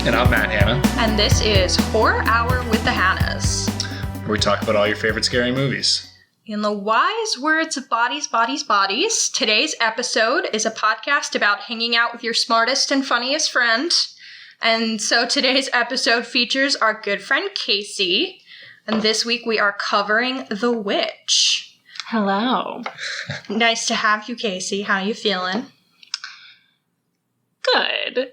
And I'm Matt Hanna. And this is Horror Hour with the Hannas, where we talk about all your favorite scary movies. In the wise words of Bodies, Bodies, Bodies, today's episode is a podcast about hanging out with your smartest and funniest friend. And so today's episode features our good friend Casey. And this week we are covering The Witch. Hello. Nice to have you, Casey. How you feeling? Good.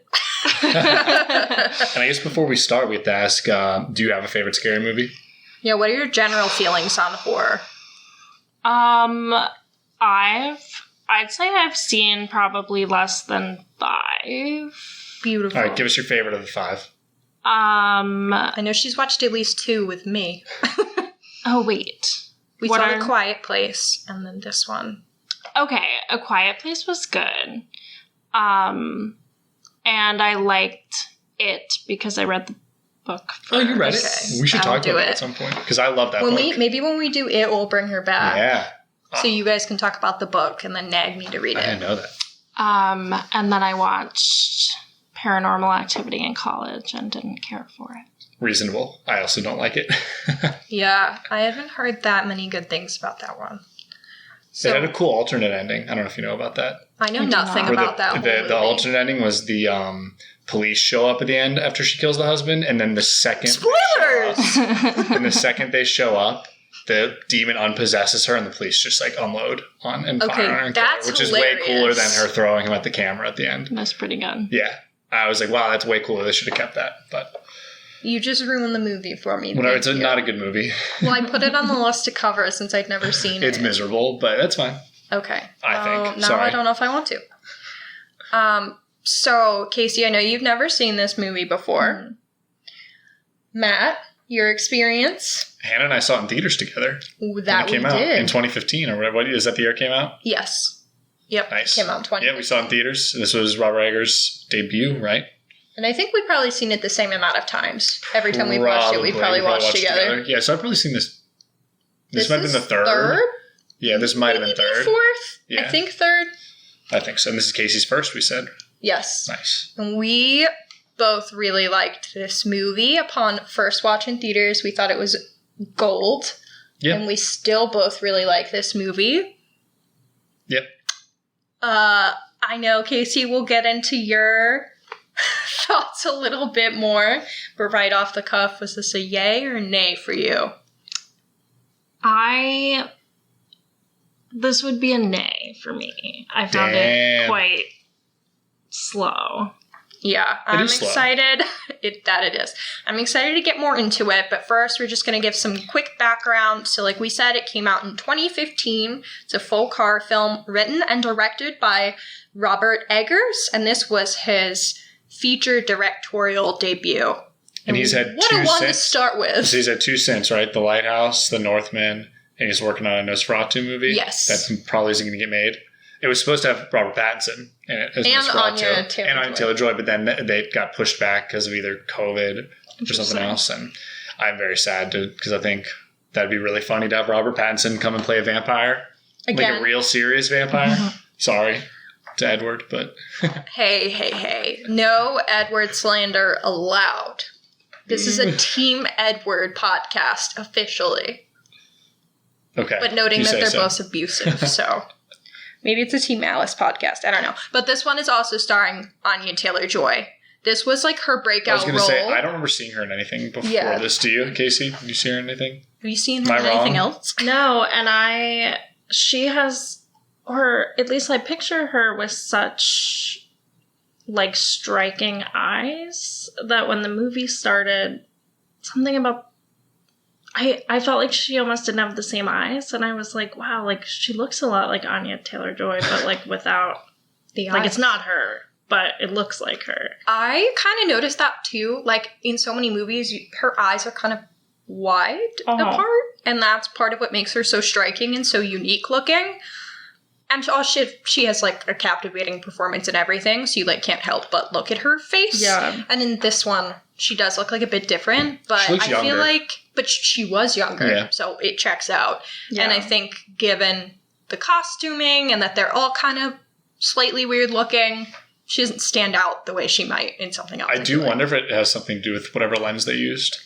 And I guess before we start, we have to ask, do you have a favorite scary movie? Yeah, what are your general feelings on horror? I'd say I've seen probably less than 5. Beautiful. All right, give us your favorite of the 5. I know she's watched at least 2 with me. Oh, wait. We saw A Quiet Place, and then this one. Okay, A Quiet Place was good. And I liked it because I read the book first. Oh, you read it? Okay. We should talk about it at some point, because I love that book. Maybe when we do it, we'll bring her back. Yeah. So you guys can talk about the book and then nag me to read it. I didn't know that. And then I watched Paranormal Activity in college and didn't care for it. Reasonable. I also don't like it. Yeah, I haven't heard that many good things about that one. So, it had a cool alternate ending. I don't know if you know about that. I know nothing about that whole movie. The alternate ending was the police show up at the end after she kills the husband, and then the second... Spoilers! And the second they show up, the demon unpossesses her, and the police just, unload on and fire on her and kill her, which is way cooler than her throwing him at the camera at the end. That's pretty good. Yeah. I was like, wow, that's way cooler. They should have kept that, but... You just ruined the movie for me. Whatever, it's not a good movie. Well, I put it on the list to cover since I'd never seen it. It's miserable, but that's fine. Okay. I think. Now I don't know if I want to. So, Casey, I know you've never seen this movie before. Matt, your experience? Hannah and I saw it in theaters together. That we came out did. in 2015 or whatever. Is that the year it came out? Yes. Yep. Nice. It came out in 2015. Yeah, we saw it in theaters. This was Robert Eggers' debut, right? And I think we've probably seen it the same amount of times. Every time we've watched it, we've probably watched together. Yeah, so I've probably seen this. This might have been the third. Yeah, this might have been third. Fourth? Yeah. I think third. I think so. And this is Casey's first, we said. Yes. Nice. And we both really liked this movie. Upon first watching theaters, we thought it was gold. Yep. And we still both really like this movie. Yep. I know, Casey, we'll get into your thoughts a little bit more, but right off the cuff, was this a yay or nay for you? This would be a nay for me. I found it quite slow. Yeah, I'm excited. It is. I'm excited to get more into it, but first we're just going to give some quick background. So like we said, it came out in 2015. It's a full horror film written and directed by Robert Eggers, and this was his feature directorial debut. And he's had what two a one since. To start with. So he's had 2 since, right? The Lighthouse, The Northman, and he's working on a Nosferatu movie. Yes. That probably isn't going to get made. It was supposed to have Robert Pattinson in it as and Nosferatu. Anya Taylor-Joy, but then they got pushed back because of either COVID or something else. And I'm very sad because I think that'd be really funny to have Robert Pattinson come and play a vampire. Again. Like a real serious vampire. Sorry to Edward, but... Hey. No Edward slander allowed. This is a Team Edward podcast, officially. Okay. But noting that they're both abusive, so... Maybe it's a Team Alice podcast. I don't know. But this one is also starring Anya Taylor-Joy. This was like her breakout role. I was going to say, I don't remember seeing her in anything before this. Do you, Casey? Did you see her in anything? Have you seen her in anything else? No, and she has, or at least I picture her with such, striking eyes that when the movie started, something about I felt like she almost didn't have the same eyes, and I was like, wow, she looks a lot like Anya Taylor-Joy, but without the eyes. It's not her, but it looks like her. I kind of noticed that too. In so many movies, her eyes are kind of wide apart, and that's part of what makes her so striking and so unique looking. And she has, a captivating performance and everything, so you, can't help but look at her face. Yeah. And in this one, she does look, a bit different, but she looks younger. Feel like... But she was younger, so it checks out. Yeah. And I think, given the costuming and that they're all kind of slightly weird looking, She doesn't stand out the way she might in something else. I do wonder if it has something to do with whatever lens they used.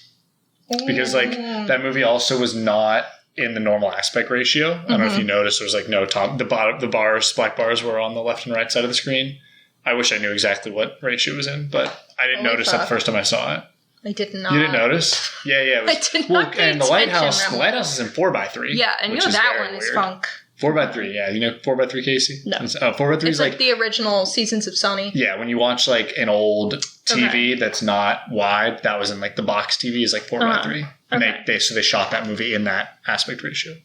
Because, like, that movie also was not in the normal aspect ratio. I don't know if you noticed, there was, like, no top. The black bars were on the left and right side of the screen. I wish I knew exactly what ratio it was in, but I didn't notice that the first time I saw it. I did not. You didn't notice? Yeah. It was, I did not pay and the lighthouse is in 4:3. Yeah, I know that one is funk. 4:3, yeah. You know 4:3, Casey? No. 4:3 is like the original Seasons of Sony. Yeah, when you watch like an old TV that's not wide, that was in like the box TV is like 4:3. And they shot that movie in that aspect ratio.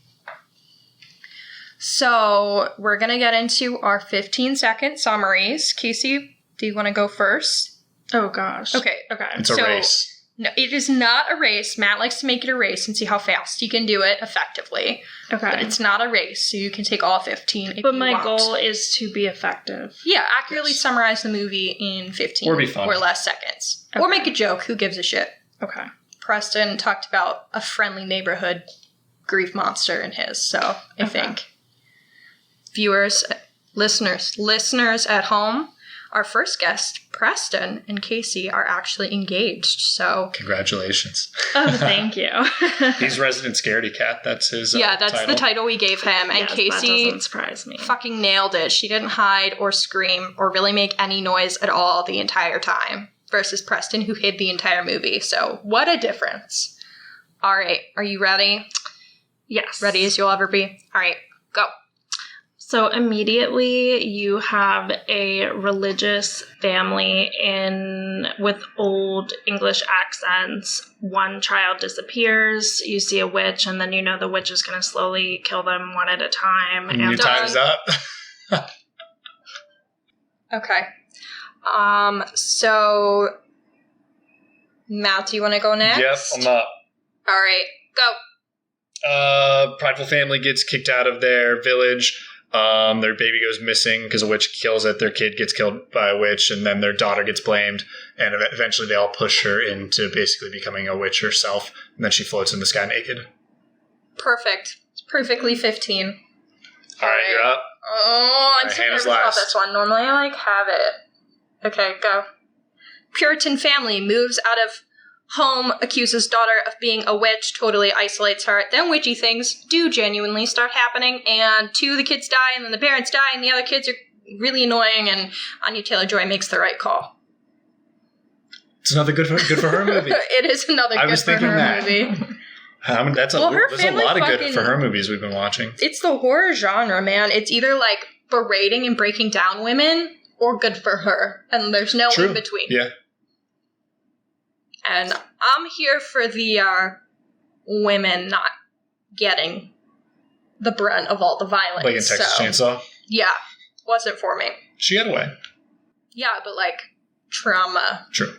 So we're going to get into our 15-second summaries. Casey, do you want to go first? Oh, gosh. Okay. It's a race. No, it is not a race. Matt likes to make it a race and see how fast he can do it effectively. Okay. But it's not a race, so you can take all 15 if you want. But my goal is to be effective. Yeah, accurately summarize the movie in 15 or less seconds. Okay. Or make a joke. Who gives a shit? Okay. Preston talked about a friendly neighborhood grief monster in his, so I think viewers, listeners at home, our first guest, Preston and Casey, are actually engaged, so... Congratulations. Oh, thank you. He's resident scaredy cat. That's his that's title. the title we gave him, and Casey that doesn't surprise me. Fucking nailed it. She didn't hide or scream or really make any noise at all the entire time, versus Preston, who hid the entire movie, so what a difference. All right, are you ready? Yes. Ready as you'll ever be? All right, go. So immediately you have a religious family with old English accents. One child disappears, you see a witch, and then you know the witch is going to slowly kill them one at a time. And your time's up. Okay. So, Matt, do you want to go next? Yep, I'm up. All right, go. Prideful family gets kicked out of their village. Their baby goes missing because a witch kills it. Their kid gets killed by a witch, and then their daughter gets blamed. And eventually they all push her into basically becoming a witch herself. And then she floats in the sky naked. Perfect. It's perfectly 15. All right, you're up. Oh, I'm so nervous about this one. Normally I have it. Okay, go. Puritan family moves out of home, accuses daughter of being a witch, totally isolates her. Then witchy things do genuinely start happening, and 2 of the kids die, and then the parents die, and the other kids are really annoying, and Anya Taylor-Joy makes the right call. It's another good for her movie. It is another good for her movie. There's a lot of good for her movies we've been watching. It's the horror genre, man. It's either like berating and breaking down women, or good for her, and there's no in between. Yeah. And I'm here for the women not getting the brunt of all the violence. Like in Texas Chainsaw? Yeah. Wasn't for me. She got away. Yeah, but like trauma. True.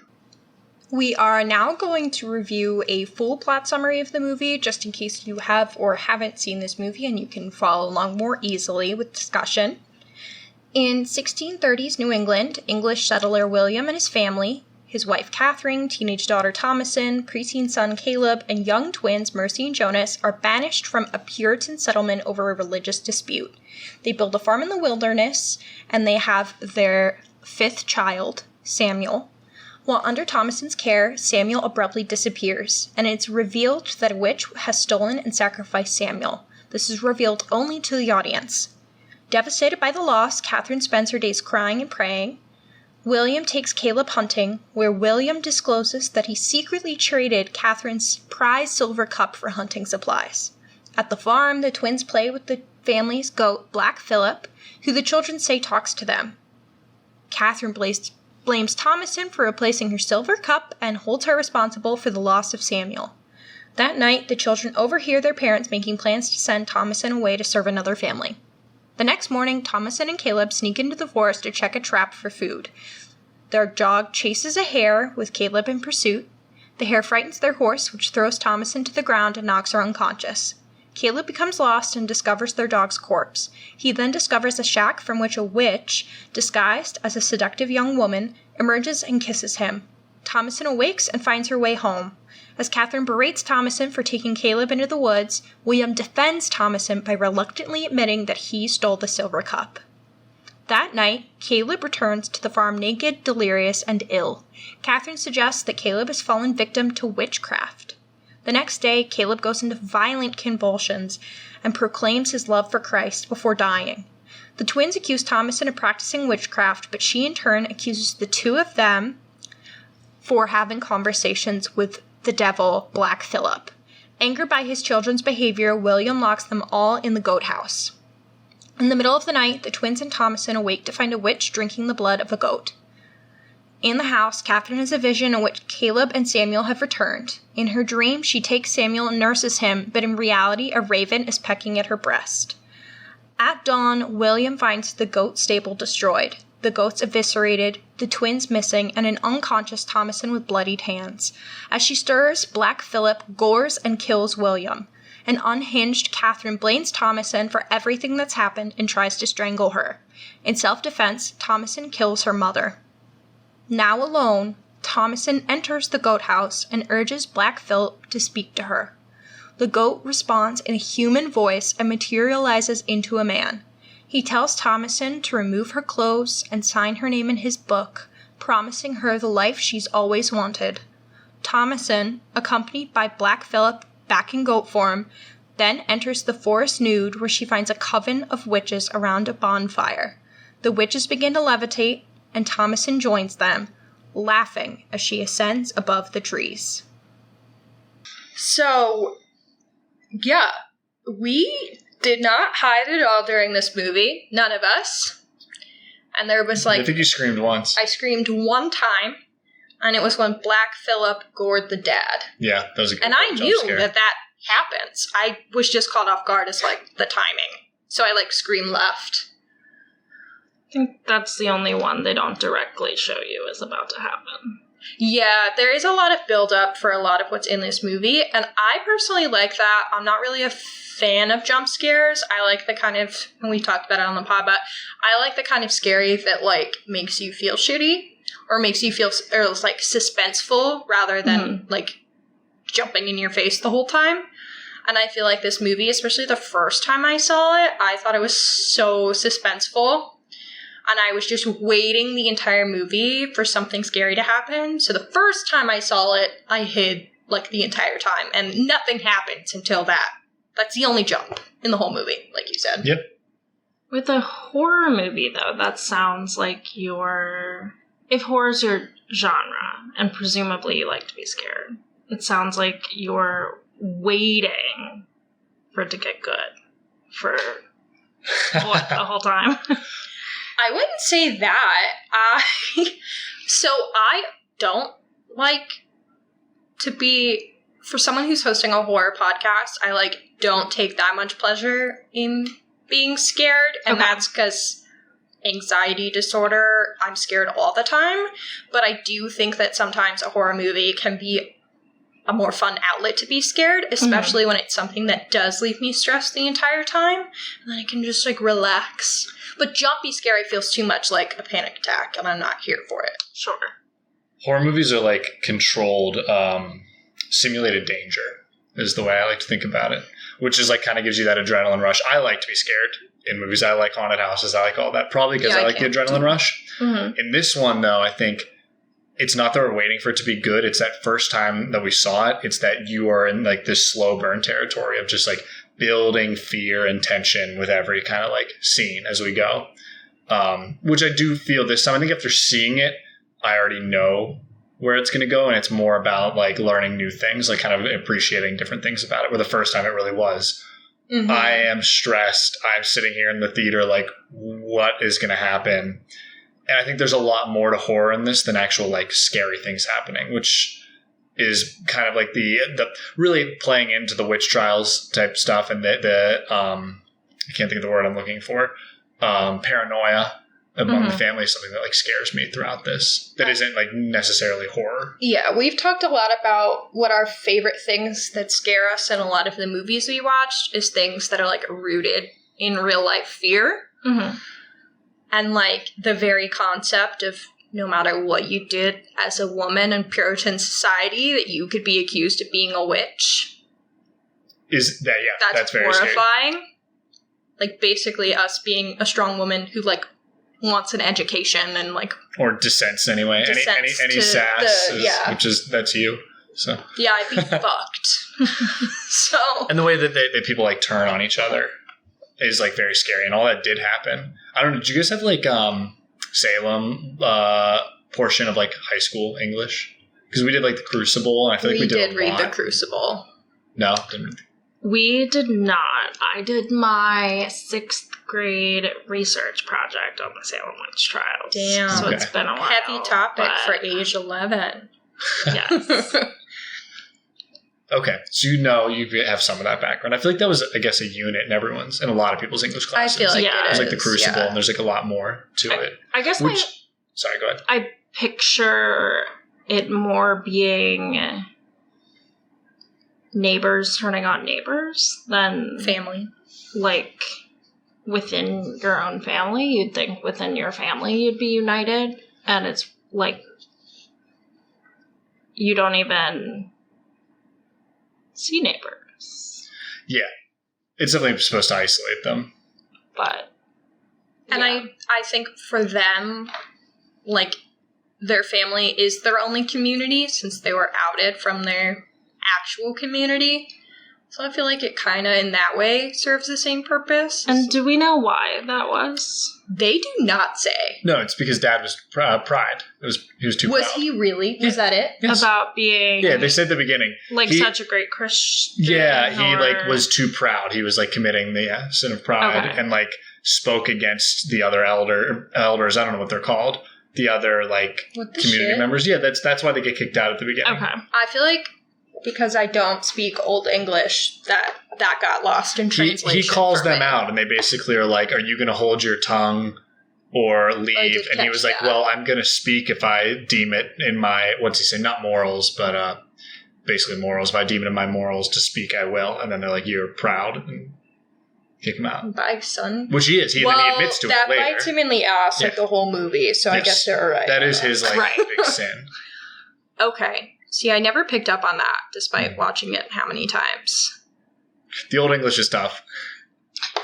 We are now going to review a full plot summary of the movie, just in case you have or haven't seen this movie and you can follow along more easily with discussion. In 1630s New England, English settler William and his family, his wife Catherine, teenage daughter Thomasin, preteen son Caleb, and young twins Mercy and Jonas are banished from a Puritan settlement over a religious dispute. They build a farm in the wilderness, and they have their 5th child, Samuel. While under Thomasin's care, Samuel abruptly disappears, and it's revealed that a witch has stolen and sacrificed Samuel. This is revealed only to the audience. Devastated by the loss, Catherine spends her days crying and praying. William takes Caleb hunting, where William discloses that he secretly traded Catherine's prized silver cup for hunting supplies. At the farm, the twins play with the family's goat, Black Phillip, who the children say talks to them. Catherine blames Thomasin for replacing her silver cup and holds her responsible for the loss of Samuel. That night, the children overhear their parents making plans to send Thomasin away to serve another family. The next morning, Thomasin and Caleb sneak into the forest to check a trap for food. Their dog chases a hare, with Caleb in pursuit. The hare frightens their horse, which throws Thomasin to the ground and knocks her unconscious. Caleb becomes lost and discovers their dog's corpse. He then discovers a shack from which a witch, disguised as a seductive young woman, emerges and kisses him. Thomasin awakes and finds her way home. As Catherine berates Thomasin for taking Caleb into the woods, William defends Thomasin by reluctantly admitting that he stole the silver cup. That night, Caleb returns to the farm naked, delirious, and ill. Catherine suggests that Caleb has fallen victim to witchcraft. The next day, Caleb goes into violent convulsions and proclaims his love for Christ before dying. The twins accuse Thomasin of practicing witchcraft, but she in turn accuses the two of them for having conversations with the devil, Black Phillip. Angered by his children's behavior, William locks them all in the goat house. In the middle of the night, the twins and Thomasin awake to find a witch drinking the blood of a goat. In the house, Catherine has a vision in which Caleb and Samuel have returned. In her dream, she takes Samuel and nurses him, but in reality, a raven is pecking at her breast. At dawn, William finds the goat stable destroyed, the goats eviscerated, the twins missing, and an unconscious Thomasin with bloodied hands. As she stirs, Black Phillip gores and kills William. An unhinged Catherine blames Thomasin for everything that's happened and tries to strangle her. In self-defense, Thomasin kills her mother. Now alone, Thomasin enters the goat house and urges Black Phillip to speak to her. The goat responds in a human voice and materializes into a man. He tells Thomasin to remove her clothes and sign her name in his book, promising her the life she's always wanted. Thomasin, accompanied by Black Phillip back in goat form, then enters the forest nude where she finds a coven of witches around a bonfire. The witches begin to levitate, and Thomasin joins them, laughing as she ascends above the trees. So, yeah, we did not hide at all during this movie. None of us. And there was I think you screamed once. I screamed one time, and it was when Black Phillip gored the dad. Yeah, that was a good And I knew scare. that happens. I was just caught off guard as, the timing. So I, screamed left. I think that's the only one they don't directly show you is about to happen. Yeah, there is a lot of build-up for a lot of what's in this movie, and I personally like that. I'm not really a fan of jump scares. I like the kind of, and we talked about it on the pod, but I like the kind of scary that, makes you feel shitty, or makes you feel, suspenseful, rather than, jumping in your face the whole time. And I feel like this movie, especially the first time I saw it, I thought it was so suspenseful. And I was just waiting the entire movie for something scary to happen. So the first time I saw it, I hid, the entire time. And nothing happens until that. That's the only jump in the whole movie, like you said. Yep. With a horror movie, though, that sounds like if horror's your genre, and presumably you like to be scared, it sounds like you're waiting for it to get good for, the whole time? I wouldn't say that. So I don't like to be, for someone who's hosting a horror podcast, I don't take that much pleasure in being scared. And that's because anxiety disorder, I'm scared all the time. But I do think that sometimes a horror movie can be a more fun outlet to be scared, especially when it's something that does leave me stressed the entire time. And then I can just relax. But jumpy scary feels too much like a panic attack, and I'm not here for it. Sure. Horror movies are controlled, simulated danger is the way I like to think about it, which is kind of gives you that adrenaline rush. I like to be scared in movies. I like haunted houses. I like all that, probably because I like the adrenaline rush. Mm-hmm. In this one, though, I think it's not that we're waiting for it to be good. It's that first time that we saw it. It's that you are in this slow burn territory of just building fear and tension with every kind of scene as we go. Which I do feel this time. I think after seeing it, I already know where it's going to go, and it's more about learning new things, kind of appreciating different things about it, where the first time it really was. Mm-hmm. I am stressed. I'm sitting here in the theater what is going to happen? And I think there's a lot more to horror in this than actual scary things happening, which is kind of the really playing into the witch trials type stuff, and the I can't think of the word I'm looking for. Paranoia among the family is something that scares me throughout this. That isn't necessarily horror. Yeah, we've talked a lot about what our favorite things that scare us in a lot of the movies we watched is things that are rooted in real life fear. Mm-hmm. And the very concept of no matter what you did as a woman in Puritan society, that you could be accused of being a witch. Is that, yeah, that's very horrifying. Scary. Basically us being a strong woman who, wants an education and like or dissents anyway. Any sass, that's you. So yeah, I'd be fucked. So and the way that they people like turn on each other is like very scary, and all that did happen. I don't know. Did you guys have like Salem portion of like high school English? Because we did like the Crucible, and I feel like we did read the Crucible. No, didn't. We did not. I did my 6th grade research project on the Salem witch trials. Damn. So it's been a while. Heavy topic for age 11. Yes. Okay, so you have some of that background. I feel like that was, I guess, a unit in a lot of people's English classes. I feel like it was like the Crucible, and there's like a lot more to it. I guess sorry, go ahead. I picture it more being neighbors turning on neighbors than family. Like within your own family, you'd think within your family you'd be united, and it's like you don't even see neighbors. Yeah, it's definitely supposed to isolate them. But and I think for them, like their family is their only community since they were outed from their actual community. So I feel like it kind of in that way serves the same purpose. And do we know why that was? They do not say. No, it's because Dad was pride. He was too proud. Was he really? Was that it? Yes. About being... Yeah, they said at the beginning. Like such a great Christian. Yeah, he like was too proud. He was like committing the sin of pride and like spoke against the other elders. I don't know what they're called. The other like community members. Yeah, that's why they get kicked out at the beginning. Okay. I feel like because I don't speak Old English, that got lost in translation. He calls them out, and they basically are like, "Are you going to hold your tongue or leave?" And he was like, "Well, I'm going to speak if I deem it in my what's he say? Not morals, but basically morals. If I deem it in my morals to speak, I will." And then they're like, "You're proud," and kick him out. Bye, son. Which he is. He admits to it later. That bites him in the ass like the whole movie. So yes. I guess they're right. That is his big sin. Okay. See, I never picked up on that, despite watching it how many times. The Old English is tough.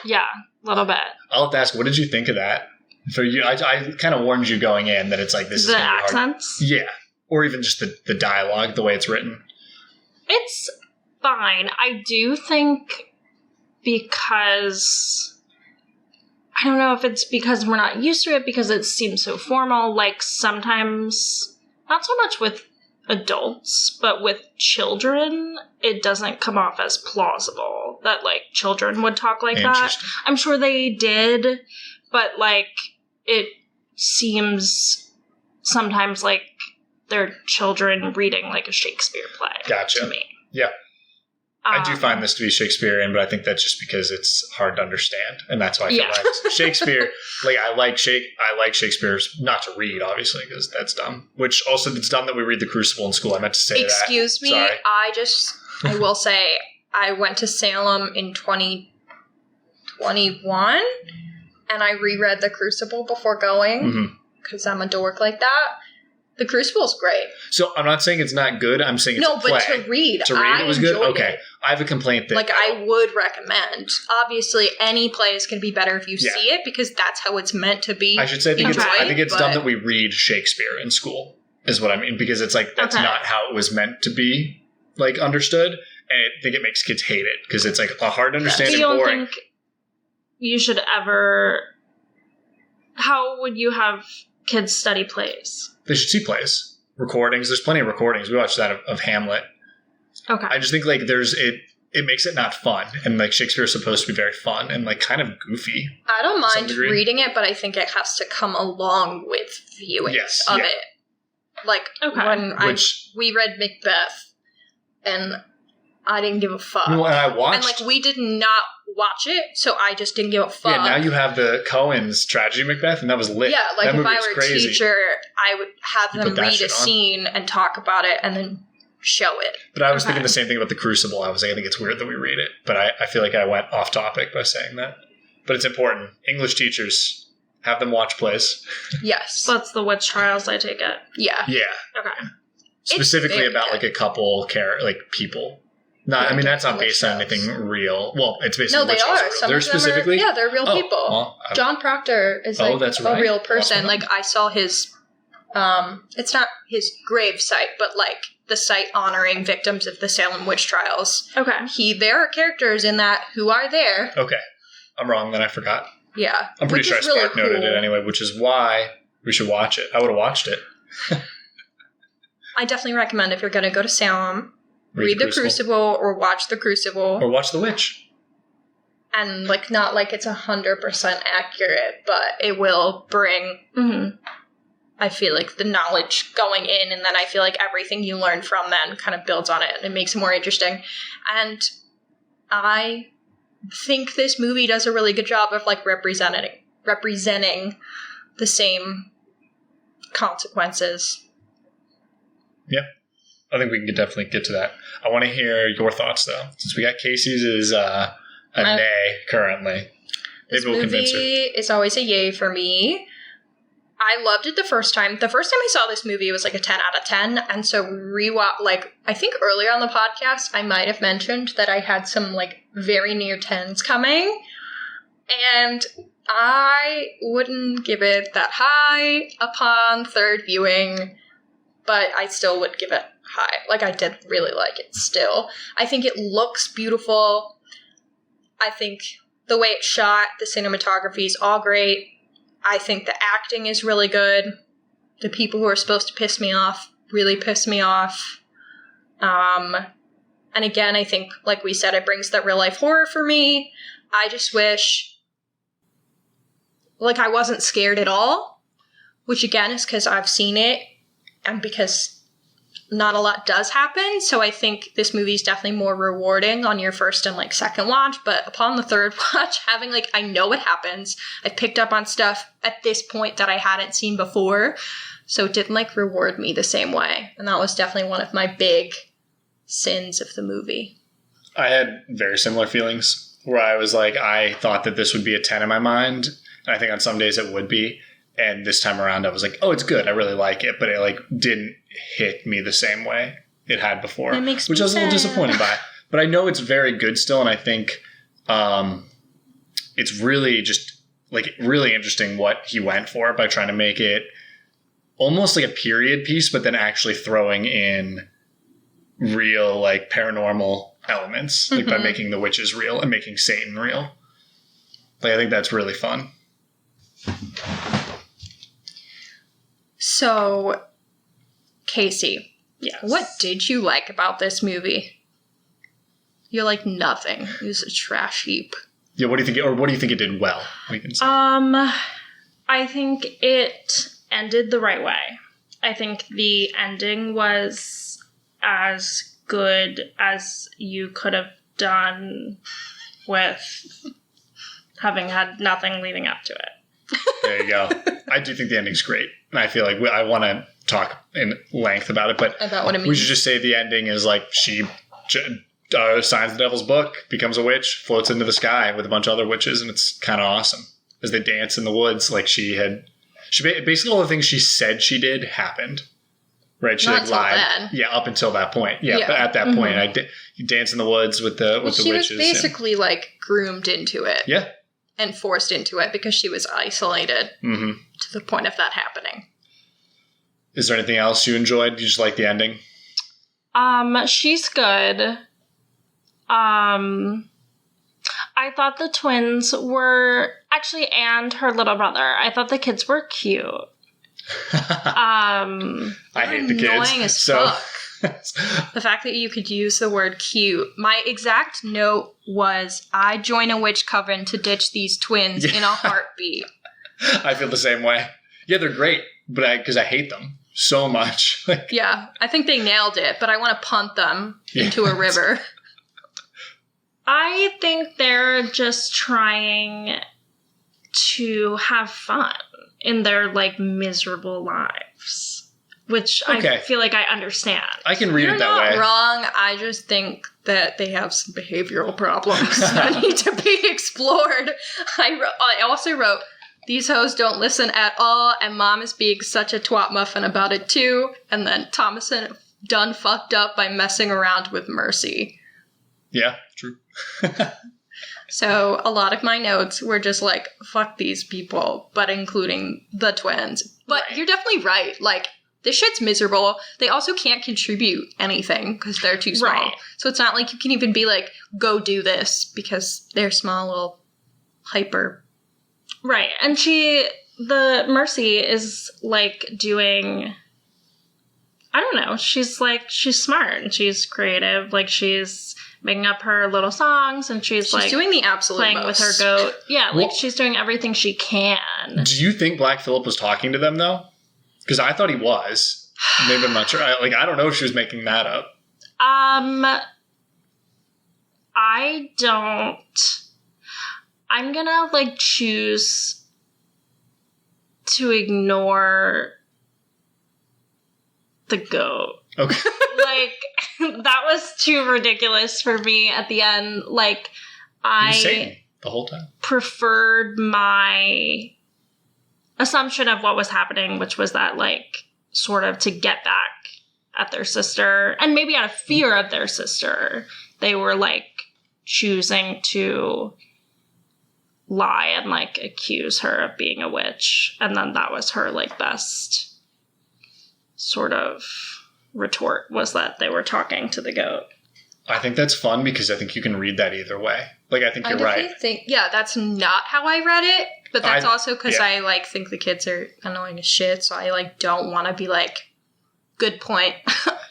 Yeah, a little bit. I'll have to ask, what did you think of that? For you, I kind of warned you going in that it's like this is the accents. Hard. Yeah, or even just the dialogue, the way it's written. It's fine. I do think because I don't know if it's because we're not used to it because it seems so formal. Like sometimes, not so much with adults, but with children, it doesn't come off as plausible that like children would talk like that. I'm sure they did, but like it seems sometimes like they're children reading like a Shakespeare play. Gotcha. To me. Yeah. I do find this to be Shakespearean, but I think that's just because it's hard to understand, and that's why I feel like Shakespeare. Like I like Shakespeare's not to read, obviously, because that's dumb. Which also it's dumb that we read the Crucible in school. I meant to say Excuse me. Sorry. I will say I went to Salem in 2021, and I reread the Crucible before going because I'm a dork like that. The Crucible's great. So I'm not saying it's not good. I'm saying it's a play. No, but to read it was good? Okay. I have a complaint that... Like, I would recommend. Obviously, any play is going to be better if you see it, because that's how it's meant to be. I should say, I think it's dumb that we read Shakespeare in school, is what I mean. Because it's like, that's not how it was meant to be, like, understood. And I think it makes kids hate it, because it's, like, a hard to understand and boring. You don't think you should ever... How would you have kids study plays? They should see plays. Recordings. There's plenty of recordings. We watched that of Hamlet. Okay. I just think like it makes it not fun, and like Shakespeare's supposed to be very fun and like kind of goofy. I don't mind reading it, but I think it has to come along with viewing of it. Like when we read Macbeth, and I didn't give a fuck. Well, and I watched, and like we did not watch it, so I just didn't give a fuck. Yeah, now you have the Coens tragedy Macbeth, and that was lit. Yeah, like if I were a teacher, I would have them read a scene and talk about it, and then show it. But I was thinking the same thing about the Crucible. I was like, I think it's weird that we read it, but I feel like I went off topic by saying that. But it's important. English teachers, have them watch plays. Yes. That's the witch trials, I take it. Yeah. Yeah. Okay. Specifically about like a couple people. I mean, that's not based on anything real. Well, it's based on they are. Some of them they're real people. Well, John Proctor is like a real person. Like, I saw his, it's not his grave site, but like the site honoring victims of the Salem witch trials. Okay. There are characters in that who are there. Okay. I'm wrong, then I forgot. Yeah. I'm pretty sure I Spark noted it anyway, which is why we should watch it. I would have watched it. I definitely recommend if you're going to go to Salem, read the Crucible or watch the Crucible. Or watch The Witch. And, like, not like it's 100% accurate, but it will bring, I feel like, the knowledge going in, and then I feel like everything you learn from then kind of builds on it, and it makes it more interesting. And I think this movie does a really good job of, like, representing the same consequences. Yeah. I think we can definitely get to that. I want to hear your thoughts, though. Since we got Casey's is a nay currently. Maybe we'll convince her. This movie is always a yay for me. I loved it the first time. The first time I saw this movie, it was like a 10 out of 10. And so I think earlier on the podcast, I might have mentioned that I had some like very near 10s coming. And I wouldn't give it that high upon third viewing, but I still would give it high. Like, I did really like it still. I think it looks beautiful. I think the way it's shot, the cinematography is all great. I think the acting is really good. The people who are supposed to piss me off really piss me off. And again, I think, like we said, it brings that real life horror for me. I just wish, like, I wasn't scared at all, which again is because I've seen it and because not a lot does happen. So I think this movie is definitely more rewarding on your first and like second watch. But upon the third watch, having like, I know what happens. I've picked up on stuff at this point that I hadn't seen before. So it didn't like reward me the same way. And that was definitely one of my big sins of the movie. I had very similar feelings where I was like, I thought that this would be a 10 in my mind. And I think on some days it would be. And this time around, I was like, oh, it's good. I really like it. But it like didn't hit me the same way it had before. That makes me which I was sad. a little disappointed by. But I know it's very good still. And I think it's really just like really interesting what he went for by trying to make it almost like a period piece, but then actually throwing in real like paranormal elements, like by making the witches real and making Satan real. Like, I think that's really fun. So, Casey, yes. What did you like about this movie? You're like nothing. It was a trash heap. Yeah, what do you think? Or what do you think it did well? We can say. I think it ended the right way. I think the ending was as good as you could have done with having had nothing leading up to it. There you go. I do think the ending's great. And I feel like I want to talk in length about it, but about what it means. We should just say the ending is like she signs the devil's book, becomes a witch, floats into the sky with a bunch of other witches, and it's kind of awesome. As they dance in the woods, like she basically all the things she said she did happened. Right? She like lied. Then. Yeah, up until that point. Yeah. But at that point, you dance in the woods with the witches. She was basically like groomed into it. Yeah. And forced into it because she was isolated to the point of that happening. Is there anything else you enjoyed? You just like the ending? She's good. I thought the twins were actually, and her little brother. I thought the kids were cute. I hate the kids. Annoying as fuck. The fact that you could use the word cute. My exact note was, I join a witch coven to ditch these twins in a heartbeat. I feel the same way. Yeah, they're great, but because I hate them so much. Yeah, I think they nailed it, but I want to punt them into a river. I think they're just trying to have fun in their, like, miserable lives. Which I feel like I understand. I can read it that way. You're not wrong. I just think that they have some behavioral problems that need to be explored. I also wrote, these hoes don't listen at all, and mom is being such a twat muffin about it too. And then Thomason done fucked up by messing around with Mercy. Yeah, true. So a lot of my notes were just like, fuck these people, but including the twins. But You're definitely right. Like, this shit's miserable. They also can't contribute anything because they're too small. Right. So it's not like you can even be like, go do this because they're small, little hyper. Right. And the Mercy is like doing, I don't know. She's smart and she's creative. Like, she's making up her little songs, and she's like doing the absolute playing most. with her goat. Yeah, like she's doing everything she can. Do you think Black Phillip was talking to them though? Because I thought he was. Maybe I'm not sure. I don't know if she was making that up. I don't. I'm gonna like choose to ignore the goat. Okay. Like, that was too ridiculous for me at the end. Like, Satan the whole time. Preferred my assumption of what was happening, which was that, like, sort of to get back at their sister, and maybe out of fear of their sister, they were, like, choosing to lie and, like, accuse her of being a witch. And then that was her, like, best sort of retort, was that they were talking to the goat. I think that's fun because I think you can read that either way. Like, I think you're right. That's not how I read it, but that's also because I, like, think the kids are annoying as shit, so I, like, don't want to be like, good point.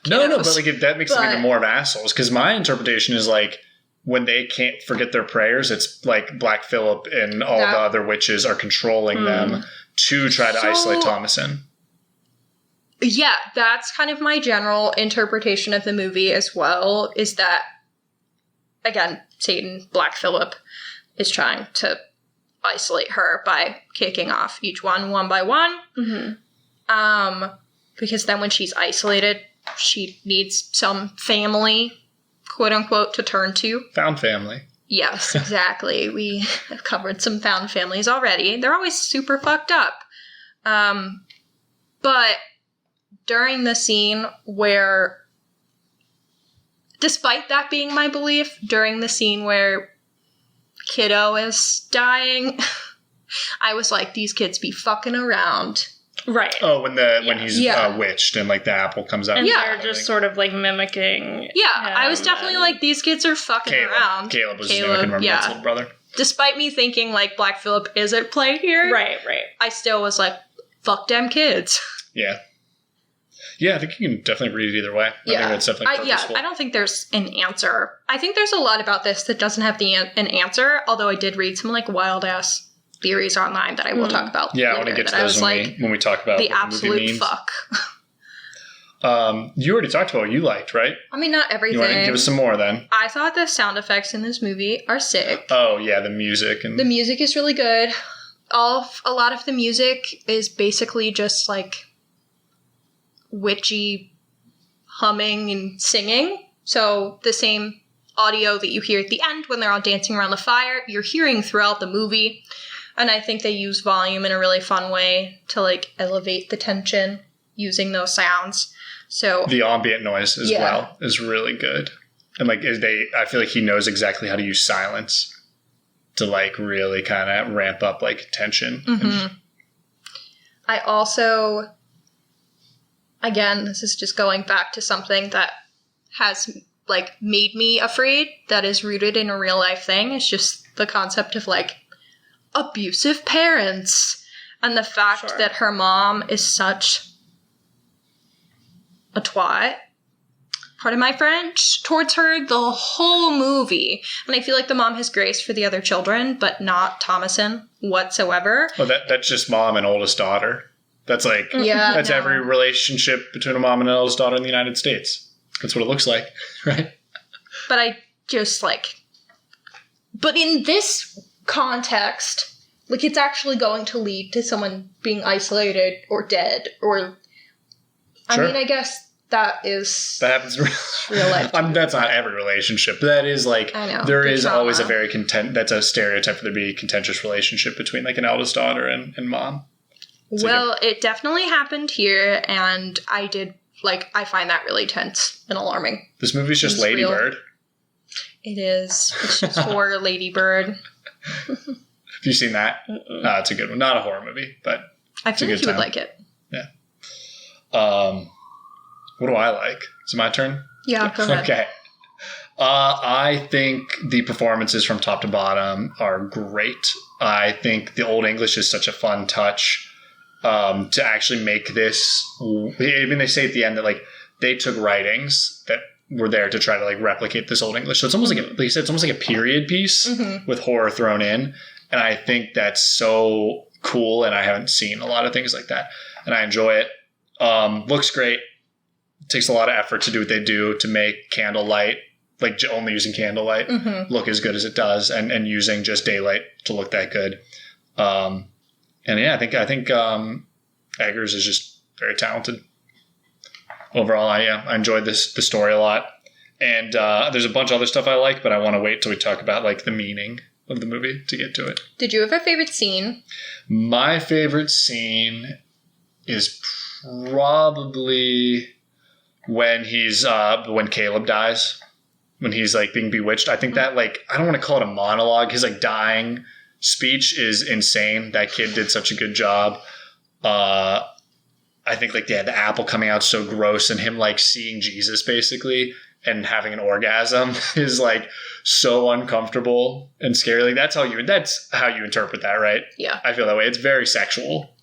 No, but, like, that makes them even more of assholes, because my interpretation is, like, when they can't forget their prayers, it's, like, Black Phillip and all the other witches are controlling them to try to isolate Thomasin. Yeah, that's kind of my general interpretation of the movie as well, is that, again, Satan, Black Phillip, is trying to isolate her by kicking off each one by one. Mm-hmm. Because then when she's isolated, she needs some family, quote-unquote, to turn to. Found family. Yes, exactly. We have covered some found families already. They're always super fucked up. But during the scene where, despite that being my belief, during the scene where Kiddo is dying, I was like, these kids be fucking around. Right. Oh, when he's witched and, like, the apple comes out. And they're just sort of, like, mimicking him, I was definitely like, these kids are fucking around. Caleb was mimicking Rembrandt's little brother. Despite me thinking, like, Black Phillip is at play here. Right. I still was like, fuck them kids. Yeah. Yeah, I think you can definitely read it either way. I think that's definitely purposeful. I don't think there's an answer. I think there's a lot about this that doesn't have an answer, although I did read some, like, wild-ass theories online that I will talk about later. I want to get to those when we talk about the what absolute the movie means. Fuck. You already talked about what you liked, right? I mean, not everything. You want to give us some more, then? I thought the sound effects in this movie are sick. Oh, yeah, the music. The music is really good. A lot of the music is basically just, like, witchy humming and singing. So the same audio that you hear at the end when they're all dancing around the fire, you're hearing throughout the movie. And I think they use volume in a really fun way to, like, elevate the tension using those sounds. So the ambient noise as well is really good. And, like, I feel like he knows exactly how to use silence to, like, really kind of ramp up, like, tension. Mm-hmm. I also, again, this is just going back to something that has, like, made me afraid, that is rooted in a real life thing. It's just the concept of, like, abusive parents, and the fact that her mom is such a twat, pardon my French, towards her the whole movie. And I feel like the mom has grace for the other children, but not Thomasin whatsoever. Well, that's just mom and oldest daughter. That's like, every relationship between a mom and an oldest daughter in the United States. That's what it looks like, right? But I just, like, but in this context, like, it's actually going to lead to someone being isolated or dead, or I mean, I guess that happens in real life. That's not every relationship, but that is, like, I know, there is always a very that's a stereotype for there to be a contentious relationship between, like, an eldest daughter and mom. It's it definitely happened here, and I find that really tense and alarming. This movie's just Lady Bird. It is. It's just for Lady Bird. Have you seen that? It's a good one. Not a horror movie, but I feel like you would like it. Yeah. What do I like? Is it my turn? Yeah, go ahead. Okay. I think the performances from top to bottom are great. I think the Old English is such a fun touch to actually make this. I mean, they say at the end that like they took writings that were there to try to like replicate this Old English. So it's almost like you said, it's almost like a period piece with horror thrown in, and I think that's so cool. And I haven't seen a lot of things like that, and I enjoy it. Looks great. Takes a lot of effort to do what they do to make candlelight, like only using candlelight, look as good as it does, and using just daylight to look that good. And yeah, I think Eggers is just very talented. Overall, I enjoyed the story a lot, and there's a bunch of other stuff I like, but I want to wait till we talk about like the meaning of the movie to get to it. Did you have a favorite scene? My favorite scene is probably when when Caleb dies, when he's like being bewitched. I think that like, I don't want to call it a monologue. His like dying speech is insane. That kid did such a good job. I think like the apple coming out so gross, and him like seeing Jesus basically and having an orgasm is like so uncomfortable and scary. Like that's how you interpret that, right? Yeah. I feel that way. It's very sexual.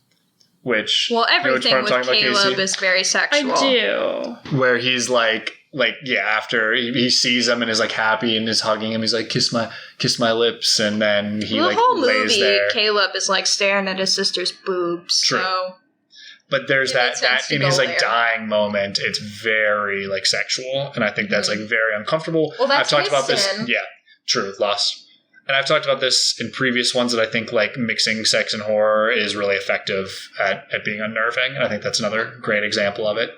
Which, everything with Caleb is very sexual. I do. Where he's like yeah, after he sees him and is like happy and is hugging him, he's like kiss my lips, and then he like whole lays movie, there. Caleb is like staring at his sister's boobs. True. So, but there's that in his like dying moment, it's very like sexual, and I think that's like very uncomfortable. Well, that's I've talked about this. sin. Yeah, true. Lust. And I've talked about this in previous ones that I think like mixing sex and horror is really effective at being unnerving. And I think that's another great example of it.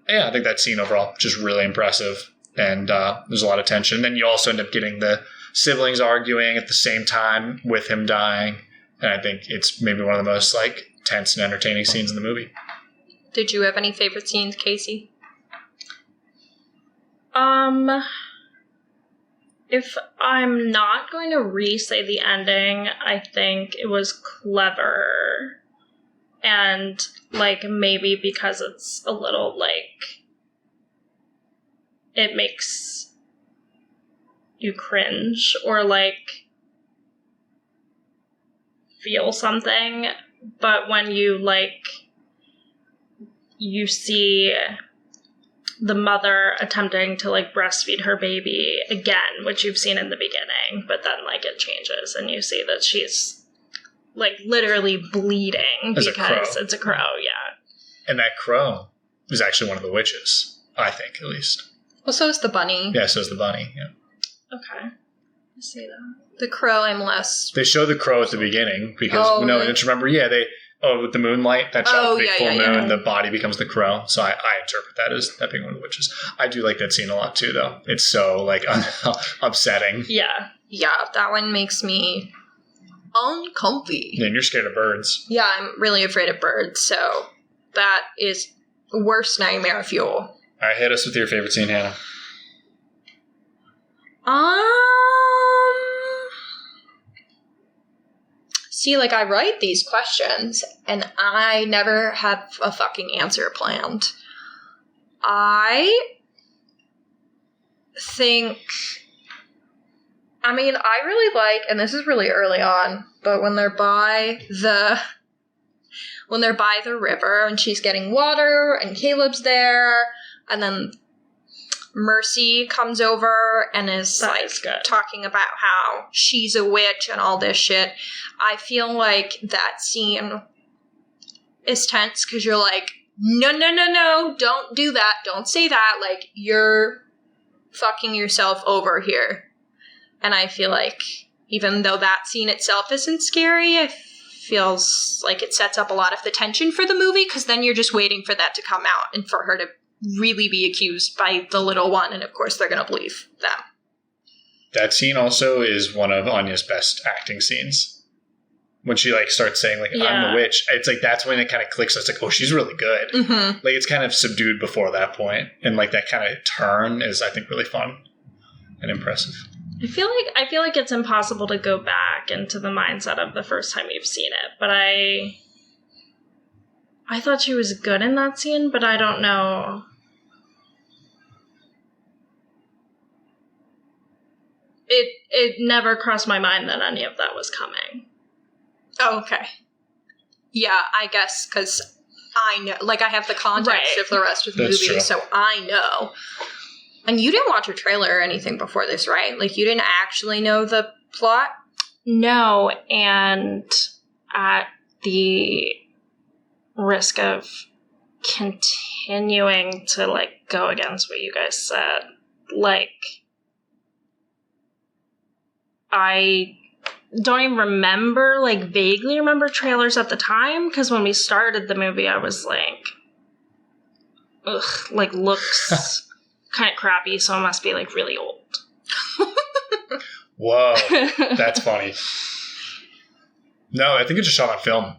Yeah, I think that scene overall just really impressive. And there's a lot of tension. Then you also end up getting the siblings arguing at the same time with him dying. And I think it's maybe one of the most like tense and entertaining scenes in the movie. Did you have any favorite scenes, Casey? If I'm not going to re-say the ending, I think it was clever. And, like, maybe because it's a little, like, it makes you cringe or, like, feel something. But when you, like, you see the mother attempting to like breastfeed her baby again, which you've seen in the beginning, but then like it changes and you see that she's like literally bleeding because it's a crow, yeah. And that crow is actually one of the witches, I think, at least. Well, so is the bunny. Yeah, so is the bunny, yeah. Okay. I see that. The crow, I'm less... They show the crow at the beginning because, don't you remember? Yeah, with the moonlight, that shot with the full moon, the body becomes the crow. So I interpret that as that being one of the witches. I do like that scene a lot too, though. It's so like upsetting. Yeah. Yeah, that one makes me uncomfy. Yeah, and you're scared of birds. Yeah, I'm really afraid of birds. So that is worst nightmare fuel. All right, hit us with your favorite scene, Hannah. See, like, I write these questions, and I never have a fucking answer planned. I think... I mean, I really like, and this is really early on, but when they're by the river, and she's getting water, and Caleb's there, and then Mercy comes over and is talking about how she's a witch and all this shit. I feel like that scene is tense because you're like, no, don't do that. Don't say that. Like, you're fucking yourself over here. And I feel like even though that scene itself isn't scary, it feels like it sets up a lot of the tension for the movie because then you're just waiting for that to come out and for her to really be accused by the little one, and of course they're going to believe them. That scene also is one of Anya's best acting scenes. When she like starts saying like, I'm the witch, it's like that's when it kind of clicks. It's like, oh, she's really good. Mm-hmm. Like it's kind of subdued before that point, and like that kind of turn is, I think, really fun and impressive. I feel like it's impossible to go back into the mindset of the first time you've seen it, but I thought she was good in that scene, but I don't know. It never crossed my mind that any of that was coming. Oh, okay. Yeah, I guess, because I know, like, I have the context of the rest of the movie, true. So I know. And you didn't watch a trailer or anything before this, right? Like, you didn't actually know the plot? No, and at the risk of continuing to, like, go against what you guys said, like, I don't even remember, like, vaguely remember trailers at the time, because when we started the movie, I was like, ugh, like, looks kind of crappy, so it must be, like, really old. Whoa, that's funny. No, I think it just shot on film,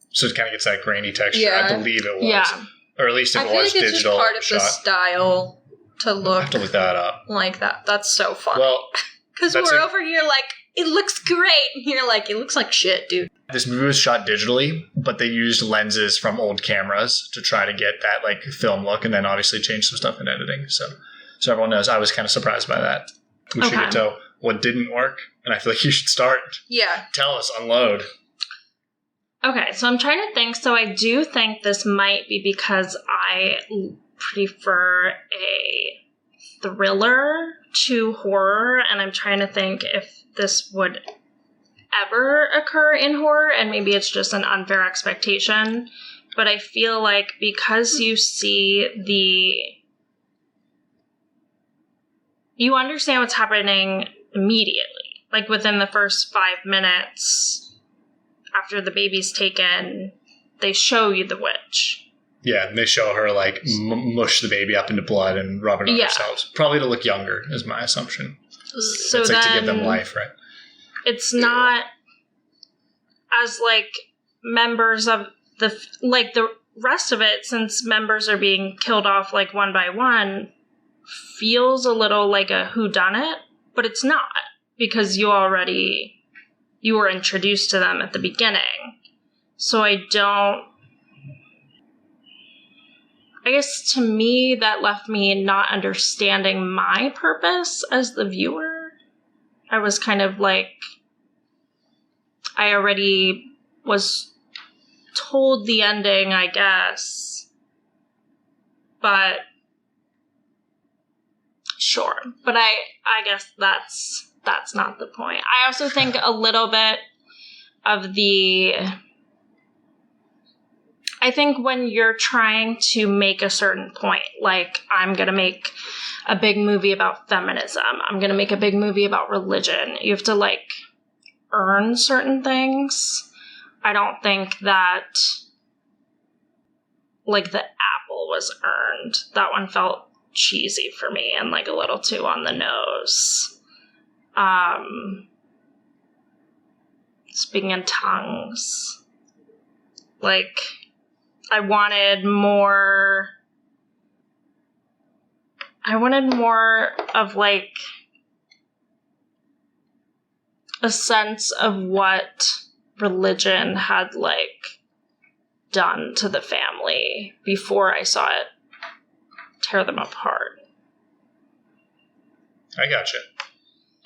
so it kind of gets that grainy texture. Yeah. I believe it was. Yeah. Or at least if it was digital. I feel like it's just part of the style to look. I have to look that up. Like that. That's so funny. Well, because we're over here like, it looks great, and you're like, it looks like shit, dude. This movie was shot digitally, but they used lenses from old cameras to try to get that, like, film look, and then obviously change some stuff in editing. So everyone knows. I was kind of surprised by that. We should get to what didn't work, and I feel like you should start. Yeah. Tell us, unload. Okay, so I'm trying to think. So I do think this might be because I prefer a thriller to horror, and I'm trying to think if this would ever occur in horror, and maybe it's just an unfair expectation. But I feel like because you understand what's happening immediately. Like within the first 5 minutes after the baby's taken, they show you the witch. Yeah, and they show her, like, mush the baby up into blood and rub it on themselves. Probably to look younger, is my assumption. So it's like to give them life, right? It's not as, like, members of the rest of it, since members are being killed off, like, one by one, feels a little like a whodunit, but it's not, because you were introduced to them at the beginning. So I guess to me, that left me not understanding my purpose as the viewer. I was kind of like, I already was told the ending, I guess. But, sure. But I guess that's not the point. I also think a little bit of I think when you're trying to make a certain point, like, I'm going to make a big movie about feminism, I'm going to make a big movie about religion, you have to, like, earn certain things. I don't think that, like, the apple was earned. That one felt cheesy for me and, like, a little too on the nose. Speaking in tongues. Like, I wanted more of, like, a sense of what religion had, like, done to the family before I saw it tear them apart. I gotcha.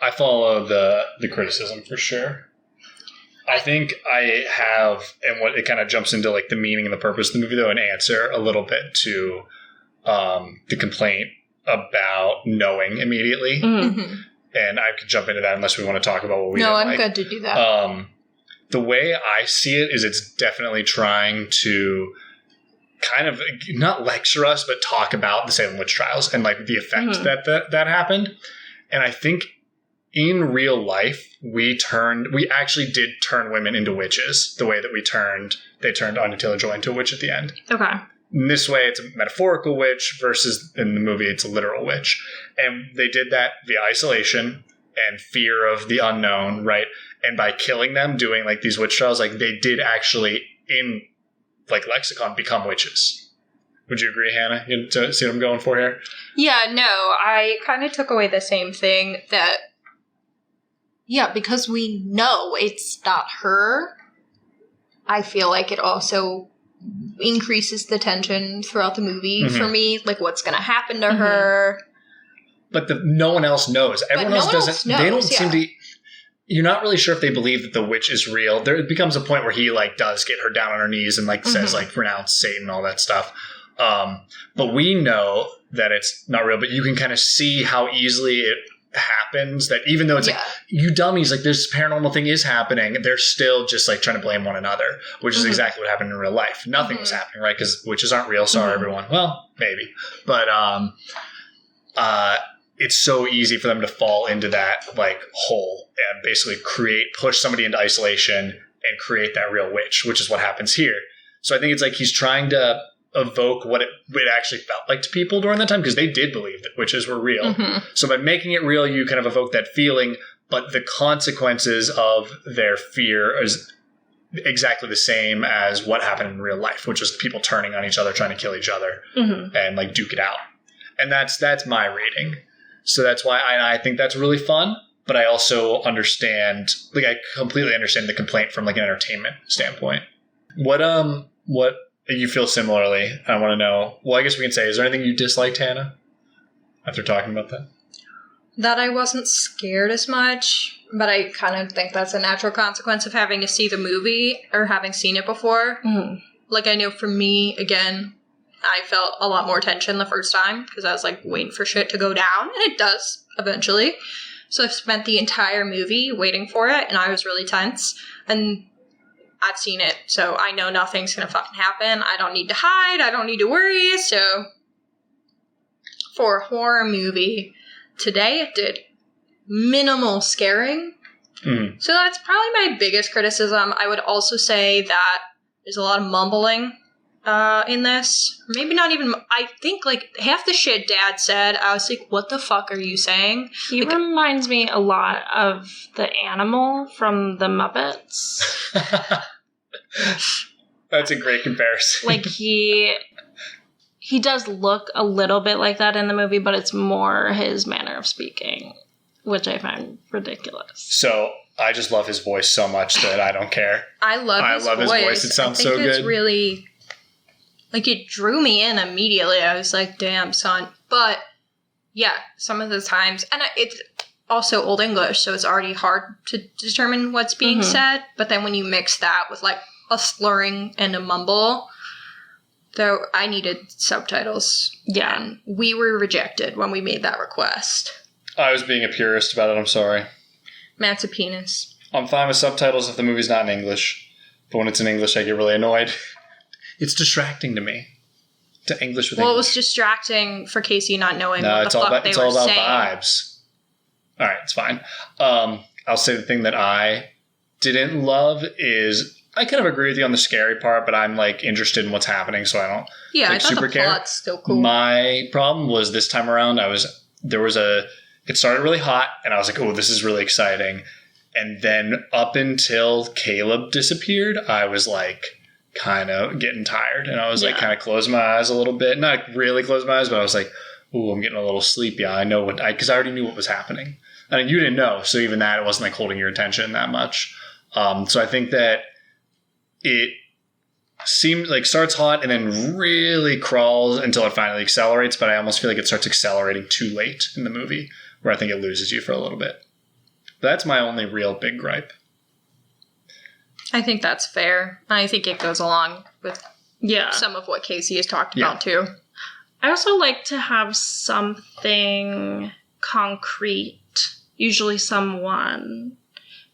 I follow the criticism for sure. I think I have, and what it kind of jumps into, like, the meaning and the purpose of the movie, though, an answer a little bit to the complaint about knowing immediately. Mm-hmm. And I could jump into that unless we want to talk about what we No, I'm good to do that. The way I see it is it's definitely trying to kind of not lecture us, but talk about the Salem witch trials and, like, the effect that happened. And I think in real life, we actually did turn women into witches the way that they turned Anya Taylor-Joy into a witch at the end. Okay. In this way, it's a metaphorical witch versus in the movie, it's a literal witch. And they did that via isolation and fear of the unknown, right? And by killing them, doing, like, these witch trials, like, they did actually, in, like, lexicon, become witches. Would you agree, Hannah? You see what I'm going for here? Yeah, no, I kind of took away the same thing, that Yeah, because we know it's not her, I feel like it also increases the tension throughout the movie for me. Like, what's going to happen to her? But no one else knows. Everyone else doesn't. They don't seem to. You're not really sure if they believe that the witch is real. There becomes a point where he like does get her down on her knees and like says like renounce Satan, all that stuff. But we know that it's not real. But you can kind of see how easily it happens. That even though it's like you dummies, like this paranormal thing is happening, they're still just like trying to blame one another, which is exactly what happened in real life. Nothing was happening, right? Because witches aren't real. Sorry, everyone. Well, maybe, but it's so easy for them to fall into that like hole and basically push somebody into isolation and create that real witch, which is what happens here. So I think it's like he's trying to evoke what it actually felt like to people during that time, because they did believe that witches were real. So by making it real, you kind of evoke that feeling, but the consequences of their fear is exactly the same as what happened in real life, which is people turning on each other, trying to kill each other and like duke it out. And that's my reading. So that's why I think that's really fun, but I also understand, like I completely understand the complaint from like an entertainment standpoint. What you feel similarly? I want to know. Well, I guess we can say, is there anything you disliked, Hannah, after talking about that? That I wasn't scared as much, but I kind of think that's a natural consequence of having to see the movie or having seen it before. Like I know for me, again, I felt a lot more tension the first time because I was like waiting for shit to go down, and it does eventually. So I've spent the entire movie waiting for it, and I was really tense. And I've seen it, so I know nothing's gonna fucking happen. I don't need to hide. I don't need to worry. So for a horror movie, today it did minimal scaring. So that's probably my biggest criticism. I would also say that there's a lot of mumbling in this. Maybe not even, I think like half the shit Dad said, I was like, what the fuck are you saying? He reminds me a lot of the animal from the Muppets. That's a great comparison. Like he does look a little bit like that in the movie, but it's more his manner of speaking, which I find ridiculous. So I just love his voice so much that I don't care. I love his voice. It sounds so good. It's really, like, it drew me in immediately. I was like, damn, son. But, yeah, some of the times, and it's also Old English, so it's already hard to determine what's being said. But then when you mix that with, like, a slurring and a mumble, though I needed subtitles. Yeah. And we were rejected when we made that request. I was being a purist about it, I'm sorry. Matt's a penis. I'm fine with subtitles if the movie's not in English. But when it's in English, I get really annoyed. It's distracting to me. To English with English. Well, it was distracting for Casey not knowing what the fuck they were saying. No, it's all about vibes. All right, it's fine. I'll say the thing that I didn't love is, I kind of agree with you on the scary part, but I'm like interested in what's happening, so I don't I thought super the plot's still cool. My problem was this time around, it started really hot, and I was like, oh, this is really exciting. And then up until Caleb disappeared, I was like kind of getting tired, and I was like kind of closing my eyes a little bit. Not really closing my eyes, but I was like, ooh, I'm getting a little sleepy. I know because I already knew what was happening. I mean, you didn't know, so even that, it wasn't like holding your attention that much. So I think that it seems like starts hot and then really crawls until it finally accelerates, but I almost feel like it starts accelerating too late in the movie, where I think it loses you for a little bit. That's my only real big gripe. I think that's fair. I think it goes along with some of what Casey has talked about too. I also like to have something concrete, usually someone,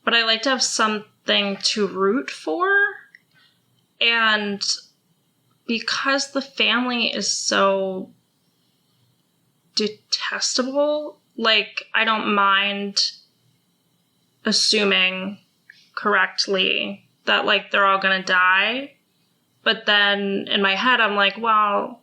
but I like to have something to root for. And because the family is so detestable, like, I don't mind assuming correctly that, like, they're all gonna die. But then in my head, I'm like, well,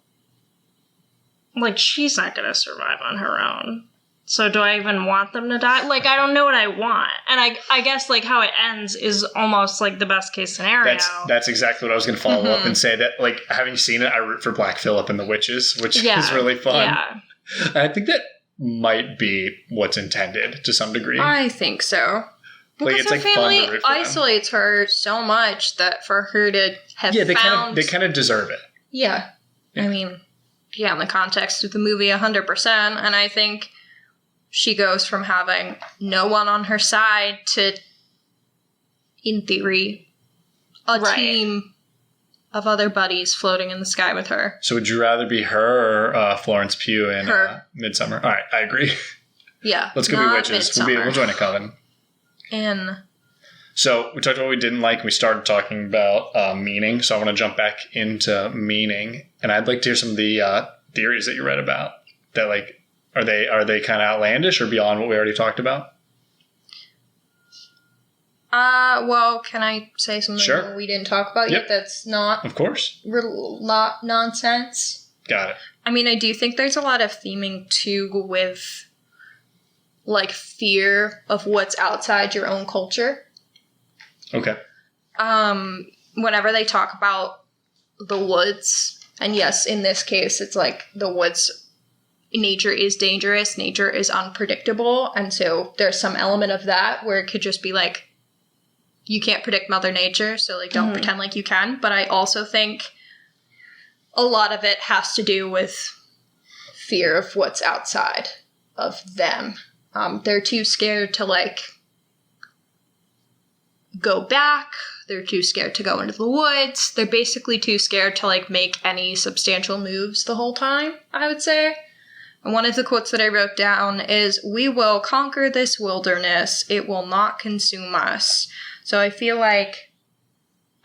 like, she's not gonna survive on her own. So do I even want them to die? Like, I don't know what I want. And I guess, like, how it ends is almost, like, the best case scenario. That's exactly what I was going to follow up and say. That, like, having seen it, I root for Black Phillip and the witches, which is really fun. Yeah. I think that might be what's intended to some degree. I think so. Because her family isolates her so much that for her to have they kind of deserve it. Yeah. I mean, in the context of the movie, 100%. And I think she goes from having no one on her side to, in theory, a team of other buddies floating in the sky with her. So would you rather be her or Florence Pugh in Midsommar? All right, I agree. Yeah. Let's go be witches. We'll join a coven. So we talked about what we didn't like, and we started talking about meaning. So I want to jump back into meaning, and I'd like to hear some of the theories that you read about. That like, are they kind of outlandish or beyond what we already talked about? Well, can I say something we didn't talk about yet? That's not, of course, nonsense. Got it. I mean, I do think there's a lot of theming too with like fear of what's outside your own culture. Okay. Whenever they talk about the woods, and yes, in this case, it's like the woods, nature is dangerous, nature is unpredictable, and so there's some element of that where it could just be like, you can't predict Mother Nature, so like don't pretend like you can. But I also think a lot of it has to do with fear of what's outside of them. They're too scared to like go back. They're too scared to go into the woods. They're basically too scared to like make any substantial moves the whole time, I would say. And one of the quotes that I wrote down is, "We will conquer this wilderness. It will not consume us." So I feel like,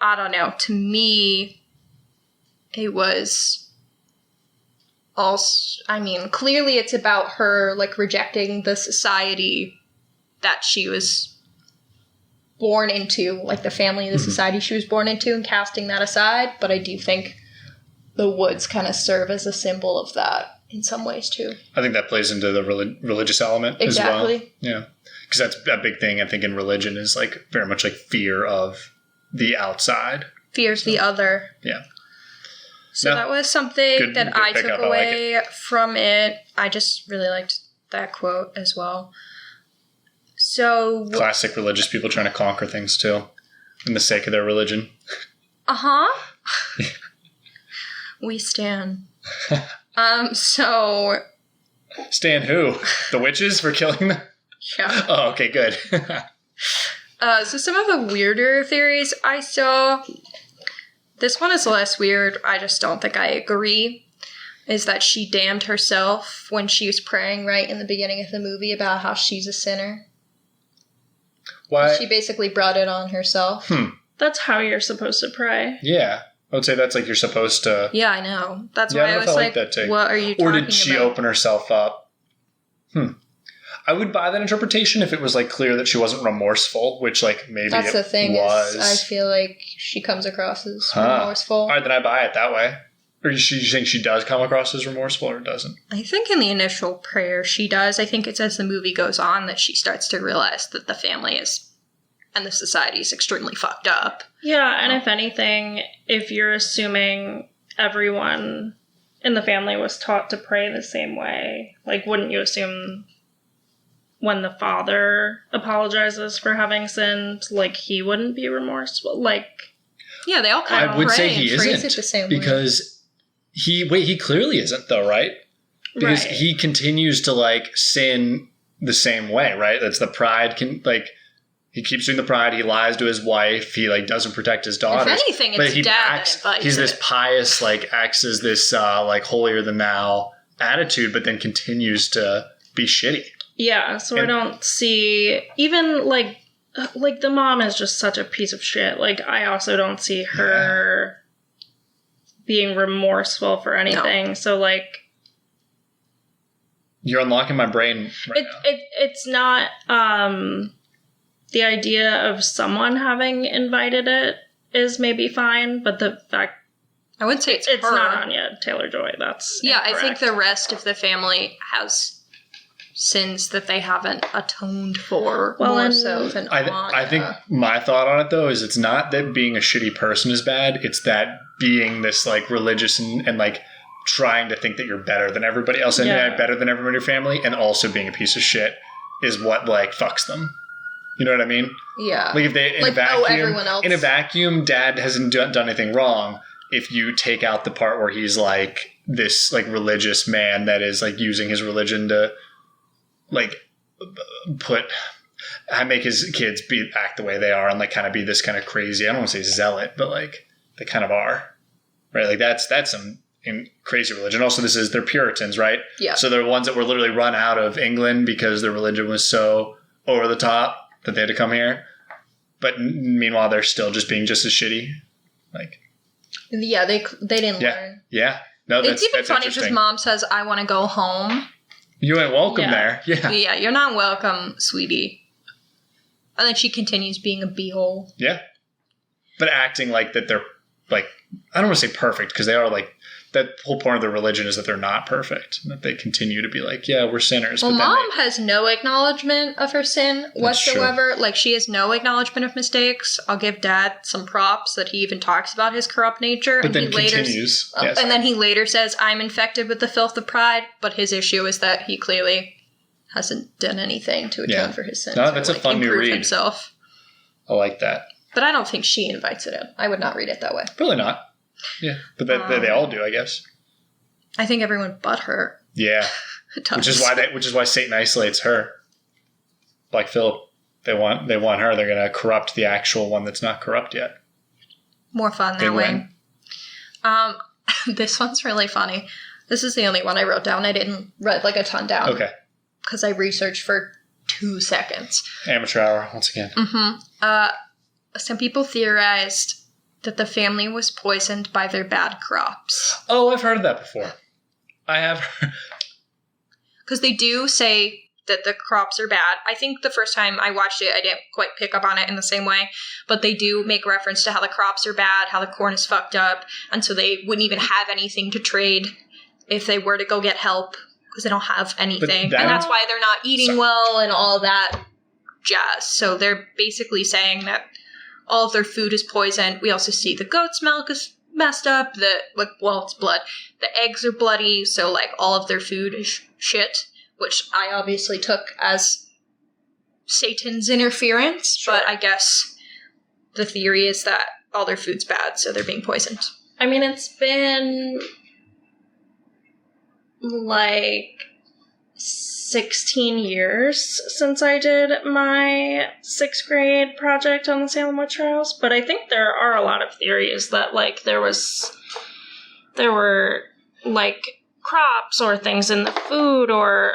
I don't know, to me, it was also, I mean, clearly it's about her, like, rejecting the society that she was born into, like the family and the society she was born into, and casting that aside. But I do think the woods kind of serve as a symbol of that in some ways, too. I think that plays into the religious element as well. Yeah. Because that's a big thing, I think, in religion is like very much like fear of the outside. Fear of the other. Yeah. So that was something that I took away from it. I just really liked that quote as well. So classic religious people trying to conquer things too, in the sake of their religion. We stand. So Stan who? The witches for killing them? Yeah. Oh, okay, good. So some of the weirder theories I saw, this one is less weird, I just don't think I agree, is that she damned herself when she was praying right in the beginning of the movie about how she's a sinner. Why? She basically brought it on herself. That's how you're supposed to pray. Yeah. I would say that's like you're supposed to... Yeah, I know. That's why I was like, what are you talking about? Or did she open herself up? I would buy that interpretation if it was like clear that she wasn't remorseful, which like maybe that's the thing was. Is I feel like she comes across as remorseful. All right, then I buy it that way. Or do you think she does come across as remorseful or doesn't? I think in the initial prayer she does. I think it's as the movie goes on that she starts to realize that the family is and the society is extremely fucked up. Yeah, and if anything, if you're assuming everyone in the family was taught to pray the same way, like wouldn't you assume when the father apologizes for having sinned, like he wouldn't be remorseful? Like, yeah, they all kind of would pray say he and phrase isn't it the same because way. he clearly isn't though, right? Because he continues to like sin the same way, right? That's the pride he keeps doing the pride. He lies to his wife. He like doesn't protect his daughters. If anything, it's dad that invites he's this pious, like acts as this like holier than thou attitude, but then continues to be shitty. Yeah, so I don't see even like the mom is just such a piece of shit. Like I also don't see her being remorseful for anything. No. So like you're unlocking my brain right now. It's not the idea of someone having invited it is maybe fine, but the fact I wouldn't say it's not Anya Taylor-Joy. That's incorrect. I think the rest of the family has sins that they haven't atoned for more so than Anya. I think my thought on it though is it's not that being a shitty person is bad, it's that being this like religious and like trying to think that you're better than everybody else and better than everyone in your family and also being a piece of shit is what like fucks them. You know what I mean? Yeah. Like if they everyone else. In a vacuum, Dad hasn't done anything wrong. If you take out the part where he's like this like religious man that is like using his religion to like make his kids act the way they are and like kind of be this kind of crazy, I don't want to say zealot, but like they kind of are, right? Like that's some crazy religion. Also, they're Puritans, right? Yeah. So they're ones that were literally run out of England because their religion was so over the top that they had to come here. But meanwhile, they're still just being just as shitty. Like, yeah, they didn't learn. Yeah. No, it's even funny because Mom says, "I want to go home." You ain't welcome there. Yeah. Yeah, you're not welcome, sweetie. And then she continues being a beehole. Yeah. But acting like that they're like, I don't want to say perfect because they are like, that whole point of their religion is that they're not perfect. And that they continue to be like, yeah, we're sinners. Well, Mom has no acknowledgement of her sin whatsoever. Like, she has no acknowledgement of mistakes. I'll give Dad some props that he even talks about his corrupt nature. But then continues. And then he later says, I'm infected with the filth of pride. But his issue is that he clearly hasn't done anything to atone for his sins. No, that's a fun new read. Himself. I like that. But I don't think she invites it in. I would not read it that way. Probably not. Yeah, but they all do, I guess. I think everyone but her. Yeah, which is why Satan isolates her. Like Philip, they want her. They're going to corrupt the actual one that's not corrupt yet. More fun that way. This one's really funny. This is the only one I wrote down. I didn't write like a ton down. Okay. Because I researched for 2 seconds. Amateur hour once again. Mm-hmm. Some people theorized that the family was poisoned by their bad crops. Oh, I've heard of that before. I have. Because they do say that the crops are bad. I think the first time I watched it, I didn't quite pick up on it in the same way. But they do make reference to how the crops are bad, how the corn is fucked up. And so they wouldn't even have anything to trade if they were to go get help. Because they don't have anything. And that's why they're not eating well and all that jazz. So they're basically saying that all of their food is poisoned. We also see the goat's milk is messed up. It's blood. The eggs are bloody, so like all of their food is shit, which I obviously took as Satan's interference. Sure. But I guess the theory is that all their food's bad, so they're being poisoned. I mean, it's been like 16 years since I did my 6th grade project on the Salem witch trials, but I think there are a lot of theories that like there were like crops or things in the food or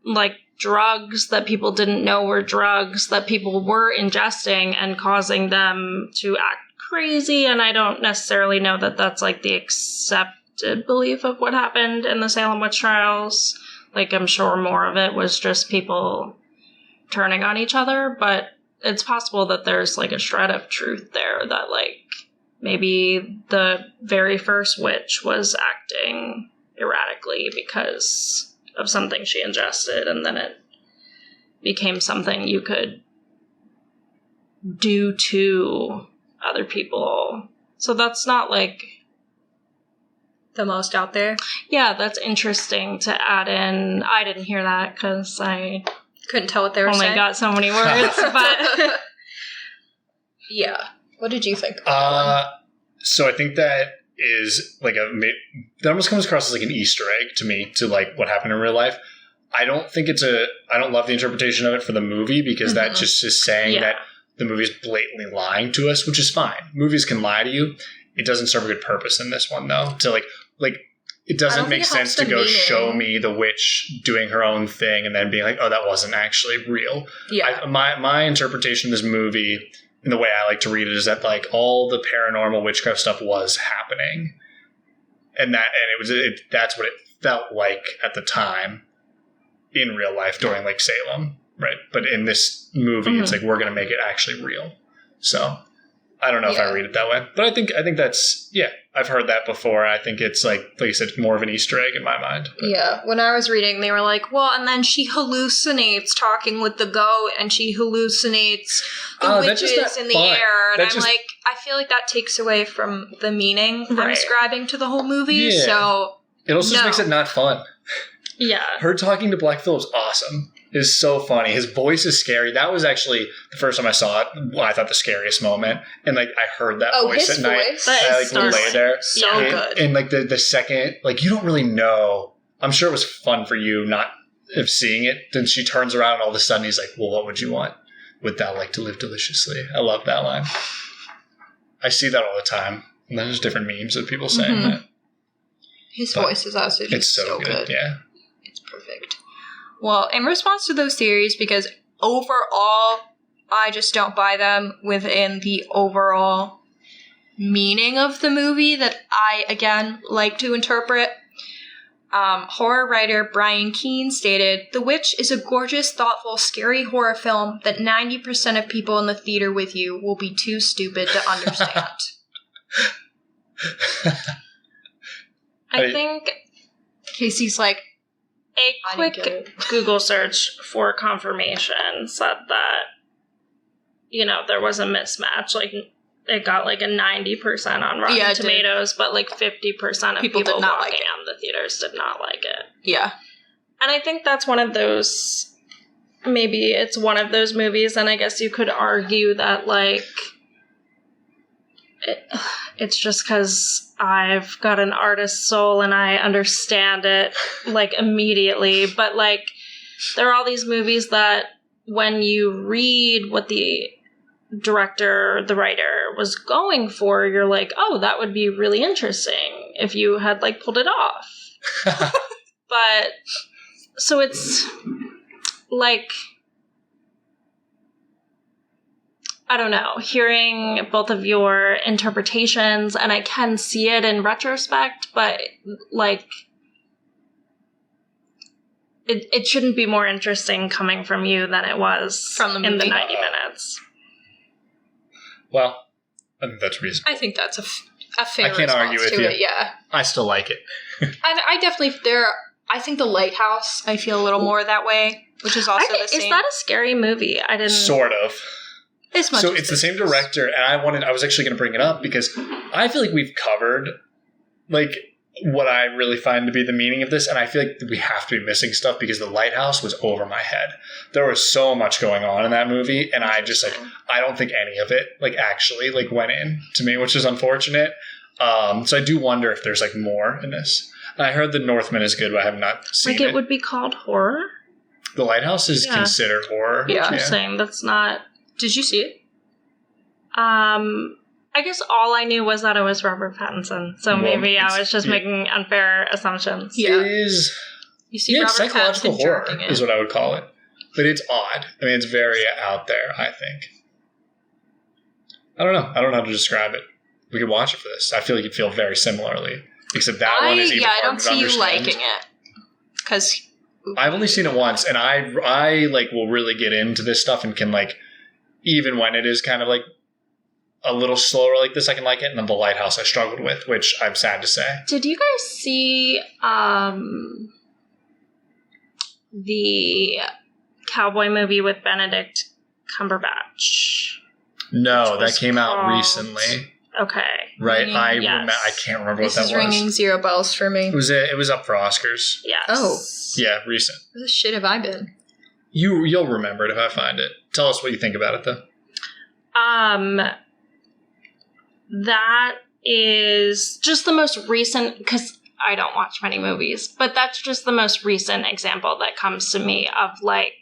like drugs that people didn't know were drugs that people were ingesting and causing them to act crazy. And I don't necessarily know that that's like the accepted belief of what happened in the Salem witch trials. Like, I'm sure more of it was just people turning on each other, but it's possible that there's like a shred of truth there that like maybe the very first witch was acting erratically because of something she ingested, and then it became something you could do to other people. So that's not like the most out there. Yeah, that's interesting to add in. I didn't hear that because I couldn't tell what they were saying. Only got so many words, but yeah. What did you think? So I think that is like that almost comes across as like an Easter egg to me to like what happened in real life. I don't love the interpretation of it for the movie because that just is saying that the movie is blatantly lying to us, which is fine. Movies can lie to you. It doesn't serve a good purpose in this one though. To like it doesn't make sense to go show me the witch doing her own thing and then being like, oh, that wasn't actually real. Yeah. My interpretation of this movie and the way I like to read it is that like all the paranormal witchcraft stuff was happening, that's what it felt like at the time in real life during like Salem, right? But in this movie, it's like we're going to make it actually real. So I don't know if I read it that way, but I think that's I've heard that before. I think it's like you said, more of an Easter egg in my mind. But. Yeah, when I was reading, they were like, well, and then she hallucinates talking with the goat, and she hallucinates the witches in the air, and I'm like, I feel like that takes away from the meaning I'm ascribing to the whole movie. Yeah. So it also just makes it not fun. Yeah, her talking to Black Phillip's awesome. is so funny. His voice is scary. That was actually the first time I saw it. I thought the scariest moment, and like I heard that voice at night. I like lay there, so good. And like the second, like you don't really know. I'm sure it was fun for you not of seeing it. Then she turns around, and all of a sudden he's like, "Well, what would you want? Would thou like to live deliciously?" I love that line. I see that all the time, and then there's different memes of people saying that. His voice is also just so good. Yeah, it's perfect. Well, in response to those theories, because overall, I just don't buy them within the overall meaning of the movie that I, again, like to interpret. Horror writer Brian Keane stated, "The Witch is a gorgeous, thoughtful, scary horror film that 90% of people in the theater with you will be too stupid to understand." I think Casey's like, a quick Google search for confirmation said that, there was a mismatch. Like, it got like a 90% on Rotten Tomatoes, but like 50% of people did not walking like it. out of the theaters did not like it. Yeah. And I think that's one of those, maybe it's one of those movies, and I guess you could argue that like, it's just because I've got an artist's soul and I understand it, like, immediately. But, like, there are all these movies that when you read what the director, the writer, was going for, you're like, oh, that would be really interesting if you had, like, pulled it off. But, so it's, like... I don't know, hearing both of your interpretations, and I can see it in retrospect, but, like, it shouldn't be more interesting coming from you than it was from the movie. In the 90 minutes. Well, I think that's reasonable. I think that's a fair I can't argue with you. It, yeah. I still like it. I definitely, I think The Lighthouse, I feel a little more that way, which is also the same. Is that a scary movie? I didn't... Sort of. So it's the same director, and I was actually going to bring it up because I feel like we've covered like what I really find to be the meaning of this, and I feel like we have to be missing stuff because The Lighthouse was over my head. There was so much going on in that movie, and I just I don't think any of it like actually like went in to me, which is unfortunate. So I do wonder if there's like more in this. I heard The Northman is good, but I have not seen it. Like it would be called horror? The Lighthouse is considered horror. Yeah, I'm saying that's not... Did you see it? I guess all I knew was that it was Robert Pattinson, so maybe I was just making unfair assumptions. Yeah. It is. You see, Robert psychological Pattinson horror is what I would call it, but it's odd. I mean, it's very out there. I think. I don't know. I don't know how to describe it. We could watch it for this. I feel like you'd feel very similarly, except that one is even harder to understand. I don't see you liking it because I've only seen it once, and I like will really get into this stuff and can like. Even when it is kind of like a little slower like this, I can like it. And then The Lighthouse I struggled with, which I'm sad to say. Did you guys see the cowboy movie with Benedict Cumberbatch? No, that came out recently. Okay. Right. I can't remember what that was. This is ringing 0 bells for me. It was up for Oscars. Yes. Oh. Yeah, recent. Where the shit have I been? You'll remember it if I find it. Tell us what you think about it, though. That is just the most recent, because I don't watch many movies, but that's just the most recent example that comes to me of, like,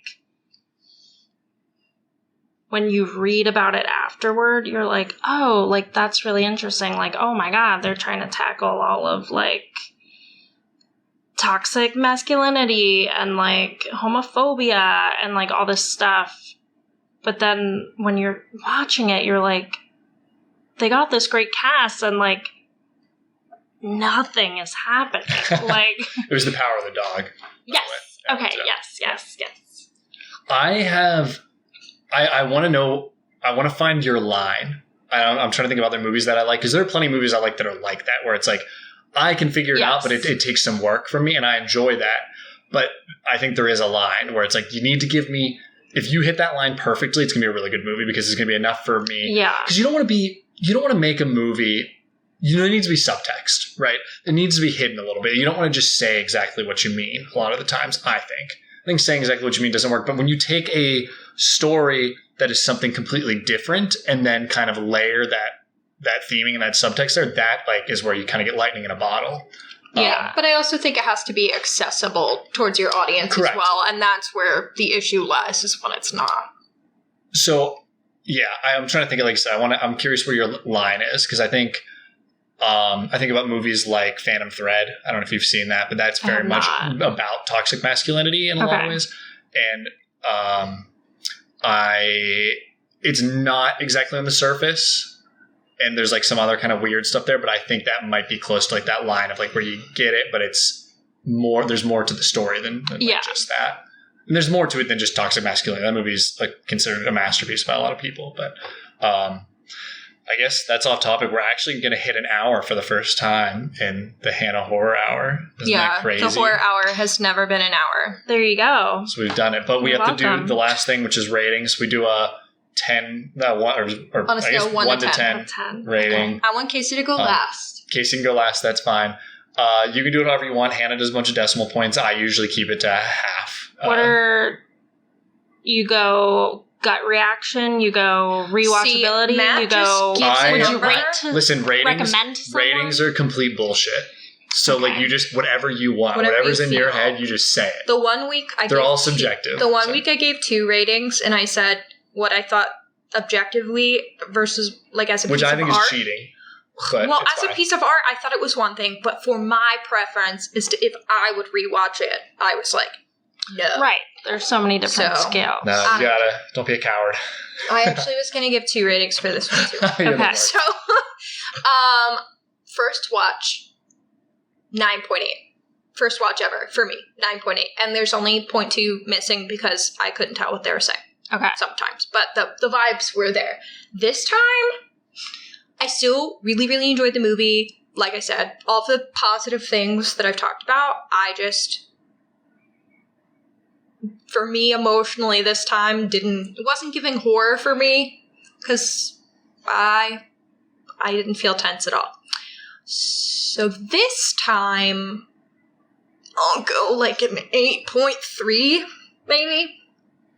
when you read about it afterward, you're like, oh, like, that's really interesting. Like, oh my God, they're trying to tackle all of, like, toxic masculinity and like homophobia and like all this stuff. But then when you're watching it, you're like, they got this great cast and like nothing is happening. Like it was the power of the dog. Yes. Okay. Yes. I want to know. I want to find your line. I'm trying to think of other movies that I like because there are plenty of movies I like that are like that where it's like. I can figure it out, but it takes some work from me, and I enjoy that. But I think there is a line where it's like, you need to give me, if you hit that line perfectly, it's going to be a really good movie because it's going to be enough for me. Yeah. Because you don't want to make a movie, it needs to be subtext, right? It needs to be hidden a little bit. You don't want to just say exactly what you mean a lot of the times, I think. think saying exactly what you mean doesn't work, but when you take a story that is something completely different and then kind of layer that theming and that subtext there, that like is where you kind of get lightning in a bottle. Yeah, but I also think it has to be accessible towards your audience as well, and that's where the issue lies, is when it's not. So, yeah, I'm trying to think of, like I said, I'm curious where your line is, because I think about movies like Phantom Thread. I don't know if you've seen that, but that's very much about toxic masculinity in a lot of ways. And it's not exactly on the surface. And there's like some other kind of weird stuff there, but I think that might be close to like that line of like where you get it, but it's more, there's more to the story than like just that. And there's more to it than just toxic masculinity. That movie's like considered a masterpiece by a lot of people, but I guess that's off topic. We're actually going to hit an hour for the first time in the Hanna Horror Hour. Isn't that crazy? The Horror Hour has never been an hour. There you go. So we've done it, but we have to do the last thing, which is ratings. We do a 10, or on a scale of 1 to 10 rating. Okay. I want Casey to go last. Casey can go last. That's fine. You can do it however you want. Hanna does a bunch of decimal points. I usually keep it to half. You go gut reaction? You go rewatchability? Matt, you go. Would you rate? Listen, ratings are complete bullshit. So like you just whatever you want, whatever's in your head, you just say it. The 1 week they're all subjective. The one week I gave 2 ratings, and I said what I thought objectively versus like as a piece of art. Which I think is cheating. Well, as a piece of art, I thought it was one thing, but for my preference is to, if I would rewatch it, I was like, no. Right. There's so many different scales. No, you gotta, don't be a coward. I actually was going to give 2 ratings for this one, too. Okay. So, first watch, 9.8. First watch ever, for me, 9.8. And there's only 0.2 missing because I couldn't tell what they were saying. Okay. Sometimes. But the vibes were there. This time, I still really, really enjoyed the movie. Like I said, all the positive things that I've talked about, for me, emotionally this time, it wasn't giving horror for me, because I didn't feel tense at all. So this time, I'll go like an 8.3, maybe.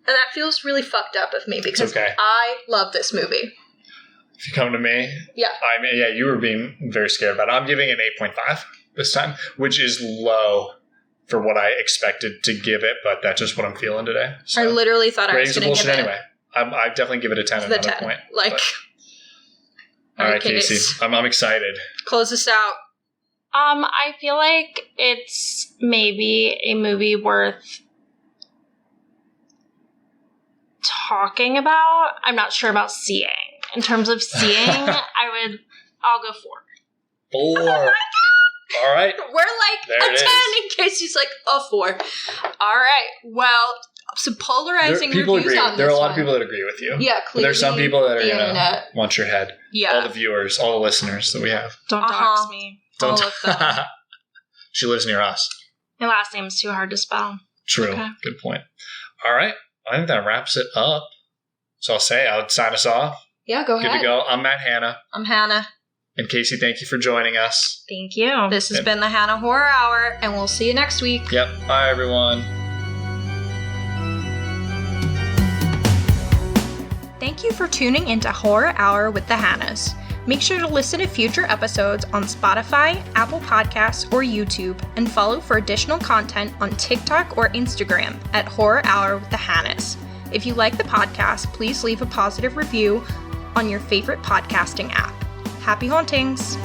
And that feels really fucked up of me, because I love this movie. If you come to me, you were being very scared about it. I'm giving it an 8.5 this time, which is low for what I expected to give it, but that's just what I'm feeling today. So, I literally thought I was going to give it. Anyway. I definitely give it a 10 another point. All right, Casey. I'm excited. Close this out. I feel like it's maybe a movie worth talking about. I'm not sure about seeing. In terms of seeing, I'll go 4. 4. Oh my God. All right. We're like there a 10 in case he's like a 4. All right. Well, some polarizing reviews on this. There are a lot of people that agree with you. Yeah, clearly. There's some people that are going to want your head. Yeah. All the viewers, all the listeners that we have. Don't dox me. All of them. She lives near us. My last name is too hard to spell. True. Okay. Good point. All right. I think that wraps it up. So I'll sign us off. Yeah, go ahead. Good to go. I'm Matt Hanna. I'm Hanna. And Casey, thank you for joining us. Thank you. This has been the Hanna Horror Hour, and we'll see you next week. Yep. Bye, everyone. Thank you for tuning into Horror Hour with the Hannas. Make sure to listen to future episodes on Spotify, Apple Podcasts, or YouTube, and follow for additional content on TikTok or Instagram at Horror Hour with the Hannas. If you like the podcast, please leave a positive review on your favorite podcasting app. Happy hauntings!